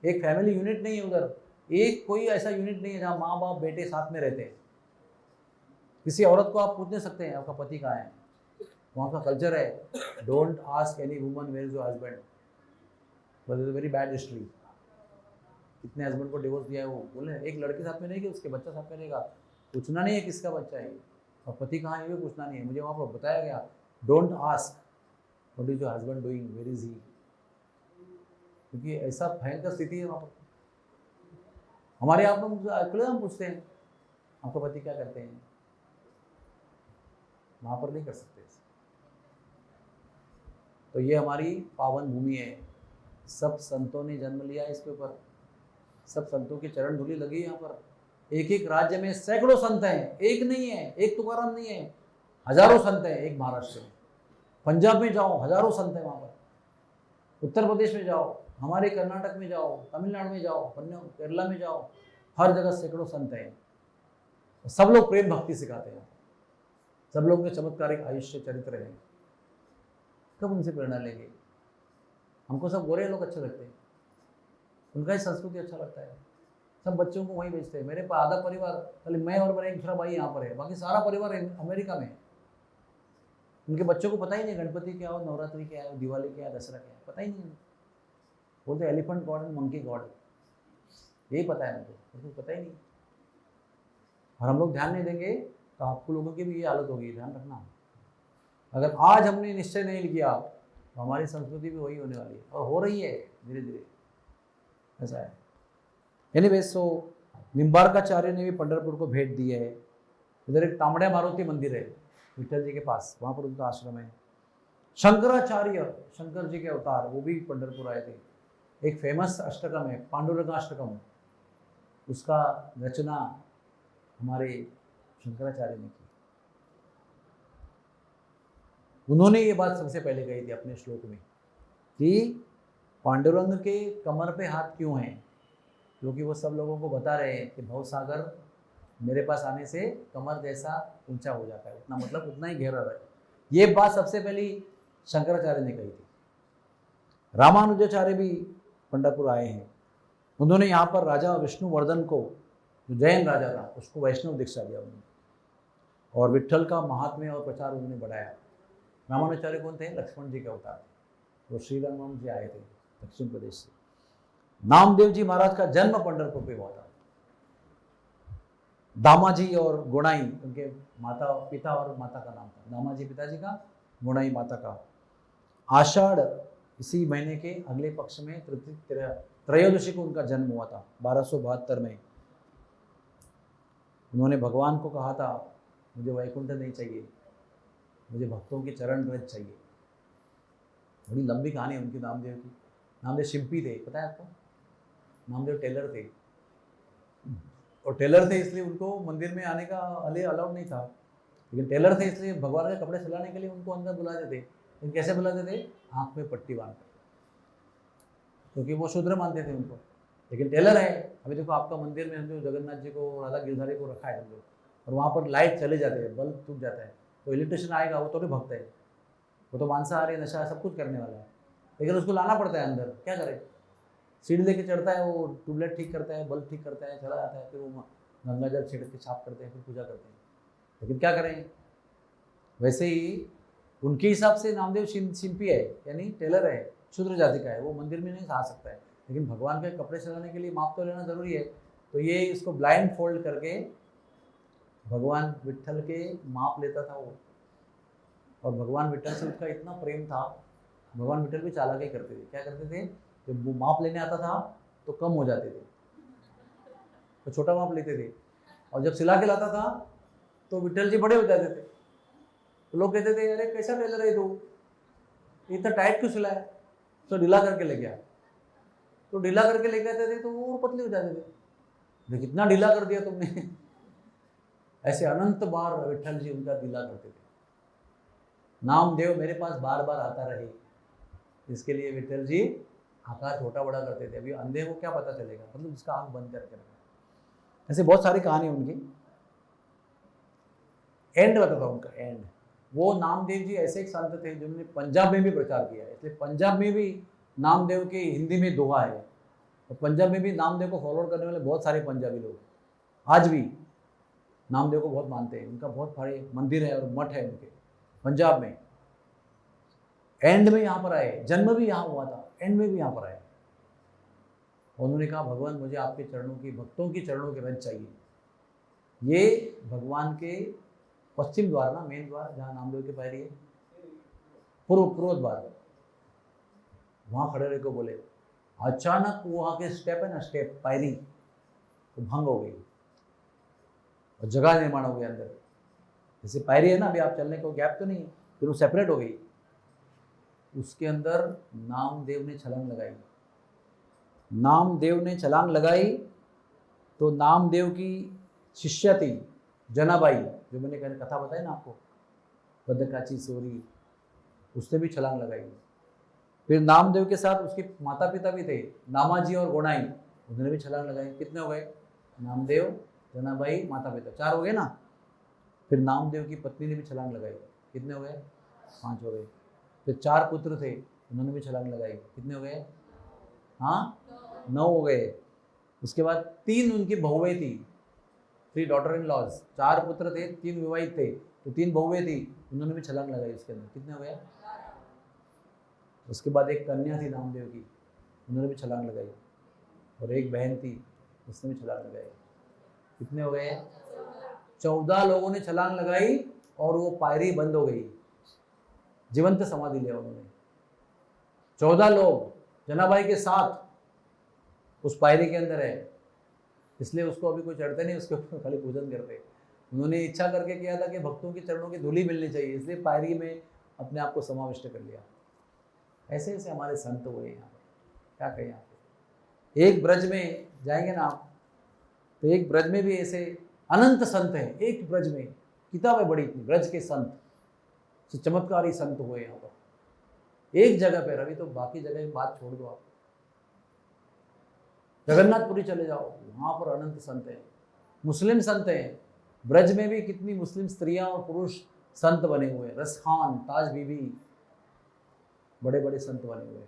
एक फैमिली यूनिट नहीं है उधर, एक कोई ऐसा यूनिट नहीं है जहाँ माँ बाप बेटे साथ में रहते हैं। किसी औरत को आप पूछ नहीं सकते हैं आपका पति कहाँ है, वहाँ का कल्चर है, don't ask any woman where is your husband, but is a very bad history. कितने हस्बैंड को डिवोर्स दिया है वो, बोले एक लड़के साथ में रहेगी उसके बच्चा साथ में रहेगा, पूछना नहीं है किसका बच्चा है, और पति कहाँ है ये भी पूछना नहीं है। मुझे वहाँ पर बताया गया, don't ask what is your husband doing, where is he, क्योंकि ऐसा भयंकर स्थिति है वहाँ पर। हमारे यहाँ पर अकेले हम पूछते हैं आपका पति क्या करते हैं, वहाँ पर नहीं कर सकते। तो ये हमारी पावन भूमि है, सब संतों ने जन्म लिया इसके ऊपर, सब संतों की चरण धूलि लगी यहाँ पर। एक एक राज्य में सैकड़ों संत हैं, एक नहीं है, एक तुकाराम नहीं है, हजारों संत हैं एक महाराष्ट्र में। पंजाब में जाओ हजारों संत हैं वहाँ पर, उत्तर प्रदेश में जाओ, हमारे कर्नाटक में जाओ, तमिलनाडु में जाओ, केरला में जाओ, हर जगह सैकड़ों संत हैं। सब लोग प्रेम भक्ति सिखाते हैं, सब लोग के चमत्कारिक आयुष्य चरित्र हैं। कब उनसे प्रेरणा लेंगे? हमको सब गोरे लोग अच्छे लगते हैं, उनका ही संस्कृति अच्छा लगता है, सब बच्चों को वहीं भेजते हैं। मेरे पास आधा परिवार, खाली मैं और मेरा एक दूसरा भाई यहाँ पर है, बाकी सारा परिवार अमेरिका में है। उनके बच्चों को पता ही नहीं गणपति क्या हो, नवरात्रि क्या है, दिवाली क्या है, दशहरा क्या है, पता ही नहीं। बोलते elephant God and monkey God, यही पता है उनको, कुछ पता ही नहीं। और हम लोग ध्यान नहीं देंगे तो आपको लोगों की भी ये हालत होगी, ध्यान रखना। अगर आज हमने निश्चय नहीं किया तो हमारी संस्कृति भी वही होने वाली है, और हो रही है धीरे धीरे, ऐसा है। एनीवे, सो निम्बार्काचार्य ने भी पंढरपुर को भेंट दी है। इधर एक तांबड़े मारुति मंदिर है विठल जी के पास, वहाँ पर उनका आश्रम है। शंकराचार्य, शंकर जी के अवतार, वो भी पंढरपुर आए थे। एक फेमस अष्टकम है पांडुरंगाष्टकम, उसका रचना हमारे शंकराचार्य ने की। उन्होंने ये बात सबसे पहले कही थी अपने श्लोक में कि पांडुरंग के कमर पे हाथ क्यों हैं, क्योंकि वो सब लोगों को बता रहे हैं कि भव सागर मेरे पास आने से कमर जैसा ऊंचा हो जाता है, उतना मतलब उतना ही गहरा है। ये बात सबसे पहली शंकराचार्य ने कही थी। रामानुजाचार्य भी पंढरपुर आए हैं। उन्होंने यहाँ पर राजा विष्णुवर्धन को, जो जैन राजा था, उसको वैष्णव दीक्षा दिया उन्होंने, और विठल का महात्म्य और प्रचार उन्होंने बढ़ाया। रामानुजाचार्य कौन थे? लक्ष्मण जी के अवतार, वो श्री राम जी आए थे दक्षिण प्रदेश से। नामदेव जी महाराज का जन्म पंढरपुर पे हुआ था। दामाजी और गुणाई उनके माता, पिता और माता का नाम था। दामाजी पिताजी का, गुणाई माता का। आषाढ़ इसी महीने के अगले पक्ष में त्रयोदशी को उनका जन्म हुआ था 1272 में। उन्होंने भगवान को कहा था मुझे वैकुंठ नहीं चाहिए, मुझे भक्तों के चरण रज चाहिए। बड़ी लंबी कहानी है उनकी नामदेव की। नामदेव शिल्पी थे, पता है आपको? नामदेव टेलर थे, और टेलर थे इसलिए उनको मंदिर में आने का अलाउड नहीं था, लेकिन टेलर थे इसलिए भगवान के कपड़े सिलाने के लिए उनको अंदर बुलाते थे। लेकिन कैसे बुलाते थे? आँख में पट्टी बांध कर, क्योंकि वो शूद्र मानते थे उनको। लेकिन टेलर है। अभी देखो आपका मंदिर में जो जगन्नाथ जी को, राधा गिरधारी को रखा है हम लोग, और वहाँ पर लाइट चले जाते हैं, बल्ब टूट जाता है, तो इलेक्ट्रिशियन आएगा, वो तो नहीं भक्त है, वो तो मांसाहारी नशा सब कुछ करने वाला है, लेकिन उसको लाना पड़ता है अंदर। क्या करे? सीढ़ी लेके चढ़ता है, वो ट्यूबलाइट ठीक करता है, बल्ब ठीक करता है, चला जाता है, फिर वो गंगा जल छिड़क के छाप करते हैं, फिर पूजा करते हैं। लेकिन क्या करें? वैसे ही उनके हिसाब से नामदेव शिल्पी है, यानी टेलर है, शूद्र जाति का है, वो मंदिर में नहीं आ सकता है। लेकिन भगवान के कपड़े सिलाने के लिए माप तो लेना जरूरी है, तो ये इसको ब्लाइंड फोल्ड करके भगवान विट्ठल के माप लेता था वो। और भगवान विट्ठल से उसका इतना प्रेम था, भगवान विट्ठल भी चालाकी करते थे। क्या करते थे? जब वो माप लेने आता था तो कम हो जाते थे, तो छोटा माप लेते थे, और जब सिला के लाता था तो विट्ठल जी बड़े हो जाते थे। तो लोग कहते थे अरे कैसा टेलर है तू, इतना टाइट क्यों सिलाया? तो ढीला करके ले गया, तो ढीला करके लेके आते थे तो वो और पतले हो जाते थे। कितना ढीला कर दिया तुमने। ऐसे अनंत बार विट्ठल जी उनका ढीला करते थे। नामदेव मेरे पास बार बार आता रहे, इसके लिए विट्ठल जी आकार छोटा बड़ा करते थे। अभी अंधे को क्या पता चलेगा, मतलब उसका आंख बंद करके रखा। ऐसे बहुत सारी कहानी उनकी। एंड बताता हूँ उनका एंड। वो नामदेव जी ऐसे एक संत थे जिन्होंने पंजाब में भी प्रचार किया है, इसलिए पंजाब में भी नामदेव के हिंदी में दोहा है, और पंजाब में भी नामदेव को फॉलो करने वाले बहुत सारे पंजाबी लोग आज भी नामदेव को बहुत मानते हैं। उनका बहुत बड़े मंदिर है और मठ है उनके पंजाब में। एंड में यहाँ पर आए, जन्म भी यहाँ हुआ था, एंड में भी यहाँ पर आए। उन्होंने कहा भगवान मुझे आपके चरणों की, भक्तों की चरणों के रज चाहिए, ये भगवान के पश्चिम द्वार ना, मेन द्वार जहाँ नामदेव की पायरी है, पूर्व द्वार, वहाँ खड़े रह को बोले। अचानक वहाँ के स्टेप है ना, स्टेप पायरी तो भंग हो गई और जगह निर्माण हो गया अंदर। जैसे पायरी है ना, अभी आप चलने को गैप तो नहीं, फिर वो सेपरेट हो गई। उसके अंदर नामदेव ने छलांग लगाई। नामदेव ने छलांग लगाई तो नामदेव की शिष्या थी जनाबाई, जो मैंने कथा बताई ना आपको, बदकाची सोरी, उसने भी छलांग लगाई। फिर नामदेव के साथ उसके माता पिता भी थे, नामाजी और गोनाई, उन्होंने भी छलांग लगाई। कितने हो गए? नामदेव, जनाबाई, माता पिता, 4 हो गए ना। फिर नामदेव की पत्नी ने भी छलांग लगाई। कितने हो गए? 5 हो गए। फिर 4 पुत्र थे, उन्होंने भी छलांग लगाई। कितने हो गए? हाँ, 9 हो गए। उसके बाद 3 उनकी बहुएं थी, 3 डॉटर इन लॉज। 4 पुत्र थे, 3 विवाहित थे, तो 3 बहुएं थी, उन्होंने भी छलांग लगाई उसके अंदर। कितने हो गए? उसके बाद एक कन्या थी नामदेव की, उन्होंने भी छलांग लगाई। और एक बहन थी, उसने भी छलांग लगाई। कितने हो गए? 14 लोगों ने छलांग लगाई और वो पायरी बंद हो गई। जीवंत समाधि लिया उन्होंने। 14 लोग जनाबाई के साथ उस पायरी के अंदर है, इसलिए उसको अभी कोई चढ़ते नहीं, उसके ऊपर खाली पूजन करते। उन्होंने इच्छा करके किया था कि भक्तों के चरणों की धूली मिलनी चाहिए, इसलिए पायरी में अपने आप को समाविष्ट कर लिया। ऐसे ऐसे हमारे संत हुए यहाँ पे, क्या कहें यहाँ पे। एक ब्रज में जाएंगे ना आप, तो एक ब्रज में भी ऐसे अनंत संत हैं। एक ब्रज में किताबें बड़ी इतनी, ब्रज के संत, चमत्कारी संत हुए यहाँ पर एक जगह पे। अभी तो बाकी जगह की बात छोड़ दो, आप जगन्नाथपुरी चले जाओ, वहाँ पर अनंत संत हैं, मुस्लिम संत हैं। ब्रज में भी कितनी मुस्लिम स्त्रियां और पुरुष संत बने हुए हैं। रसखान, ताज बीबी, बड़े बड़े संत बने हुए हैं।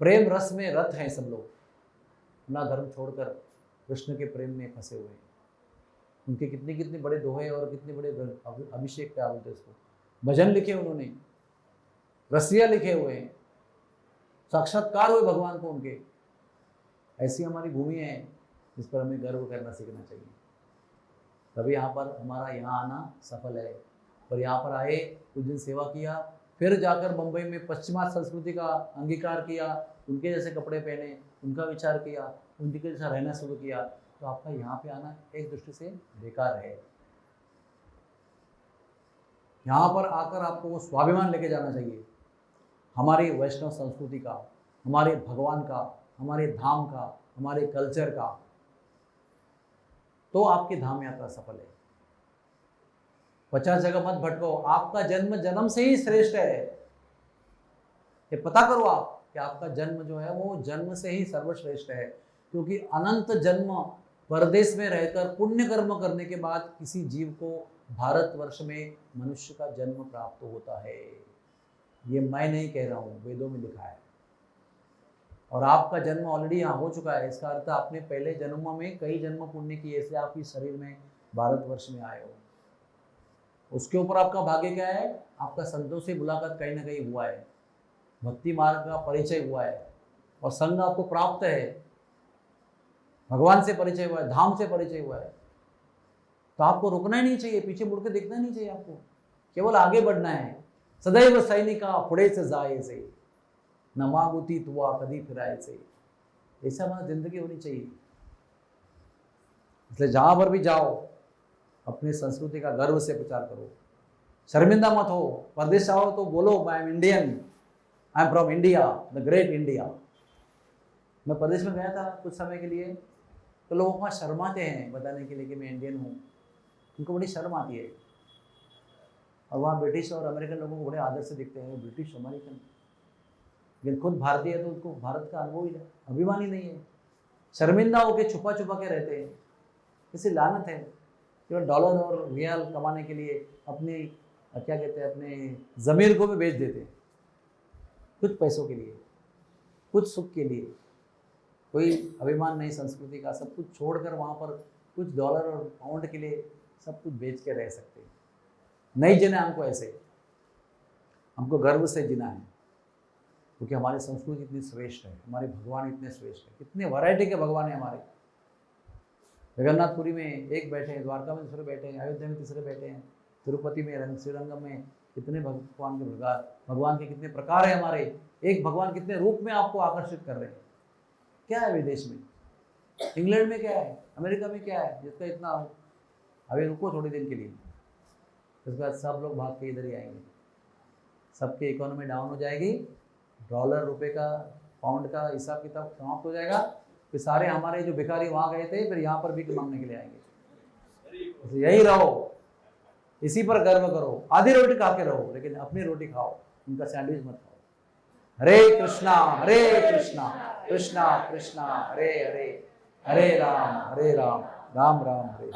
प्रेम रस में रत हैं सब लोग, अपना धर्म छोड़कर कृष्ण के प्रेम में फंसे हुए हैं। उनके कितने कितने बड़े दोहे और कितने बड़े अभिषेक, क्या बोलते हैं उसको, भजन लिखे उन्होंने, रसिया लिखे हुए हैं, साक्षात्कार हुए भगवान को उनके। ऐसी हमारी भूमि है जिस पर हमें गर्व करना सीखना चाहिए। तभी यहाँ पर हमारा यहाँ आना सफल है। और यहाँ पर आए, कुछ दिन सेवा किया, फिर जाकर मुंबई में पश्चिमात्य संस्कृति का अंगीकार किया, उनके जैसे कपड़े पहने, उनका विचार किया, उनके जैसा रहना शुरू किया, तो आपका यहाँ पे आना एक दृष्टि से बेकार है। यहाँ पर आकर आपको वो स्वाभिमान लेके जाना चाहिए, हमारी वैष्णव संस्कृति का, हमारे भगवान का, हमारे धाम का, हमारे कल्चर का, तो आपकी धाम यात्रा सफल है। 50 जगह मत भटको। आपका जन्म जन्म से ही श्रेष्ठ है, ये पता करो आप कि आपका जन्म जो है वो जन्म से ही सर्वश्रेष्ठ है। क्योंकि अनंत जन्म परदेश में रहकर पुण्य कर्म करने के बाद किसी जीव को भारतवर्ष में मनुष्य का जन्म प्राप्त होता है। ये मैं नहीं कह रहा हूँ, वेदों में लिखा है। और आपका जन्म ऑलरेडी यहाँ हो चुका है, इसका अर्थ आपने पहले जन्मों में कई जन्म पुण्य किए, इसलिए आप इस शरीर में भारतवर्ष में आए हो। उसके ऊपर आपका भाग्य क्या है? आपका संतों से मुलाकात कहीं ना कहीं हुआ है, भक्ति मार्ग का परिचय हुआ है, और संग आपको प्राप्त है, भगवान से परिचय हुआ है, धाम से परिचय हुआ है। तो आपको रुकना ही नहीं चाहिए, पीछे मुड़ के देखना नहीं चाहिए, आपको केवल आगे बढ़ना है। सदैव सैनिका पुढे से जाए से, न मागुती तुआ कभी फिराए से, ऐसा हमारी जिंदगी होनी चाहिए। इसलिए जहां पर भी जाओ अपनी संस्कृति का गर्व से प्रचार करो, शर्मिंदा मत हो। परदेश आओ तो बोलो I am Indian, I am from India, the great India. मैं प्रदेश में गया था कुछ समय के लिए, तो लोग वहाँ शर्माते हैं बताने के लिए कि मैं इंडियन हूँ, उनको बड़ी शर्म आती है। और वहाँ ब्रिटिश और अमेरिकन लोगों को बड़े आदर से देखते हैं, ब्रिटिश अमेरिकन, लेकिन खुद भारतीय है तो उनको भारत का अनुभव ही है, अभिमान ही नहीं है। शर्मिंदा होकर छुपा छुपा के रहते हैं। इसे लानत है, केवल डॉलर और रियाल कमाने के लिए अपनी क्या कहते हैं, अपने ज़मीर को भी बेच देते हैं, कुछ पैसों के लिए, कुछ सुख के लिए। कोई अभिमान नहीं संस्कृति का, सब कुछ छोड़कर वहाँ पर कुछ डॉलर और पाउंड के लिए सब कुछ बेच के रह सकते हैं। नहीं जीना हमको ऐसे, हमको गर्व से जीना है, क्योंकि हमारी संस्कृति इतनी श्रेष्ठ है, हमारे भगवान इतने श्रेष्ठ है, कितने वैरायटी के भगवान हैं हमारे। जगन्नाथपुरी में एक बैठे हैं, द्वारका में दूसरे बैठे हैं, अयोध्या में तीसरे बैठे हैं, तिरुपति में, श्रीरंगम में कितने भगवान के प्रकार, भगवान के कितने प्रकार है हमारे, एक भगवान कितने रूप में आपको आकर्षित कर रहे हैं। क्या है विदेश में, इंग्लैंड में क्या है, अमेरिका में क्या है जिसका इतना, अभी रुको थोड़ी दिन के लिए, उसके बाद सब लोग भाग के इधर ही आएंगे, सबकी इकोनॉमी डाउन हो जाएगी, डॉलर रुपए का पाउंड का हिसाब किताब समाप्त हो जाएगा, फिर सारे हमारे जो भिखारी वहाँ गए थे फिर यहाँ पर भीख मांगने के लिए आएंगे। तो यही रहो, इसी पर गर्व करो, आधी रोटी खा के रहो लेकिन अपनी रोटी खाओ, उनका सैंडविच मत खाओ। हरे कृष्णा कृष्णा कृष्णा हरे हरे, हरे राम राम राम हरे।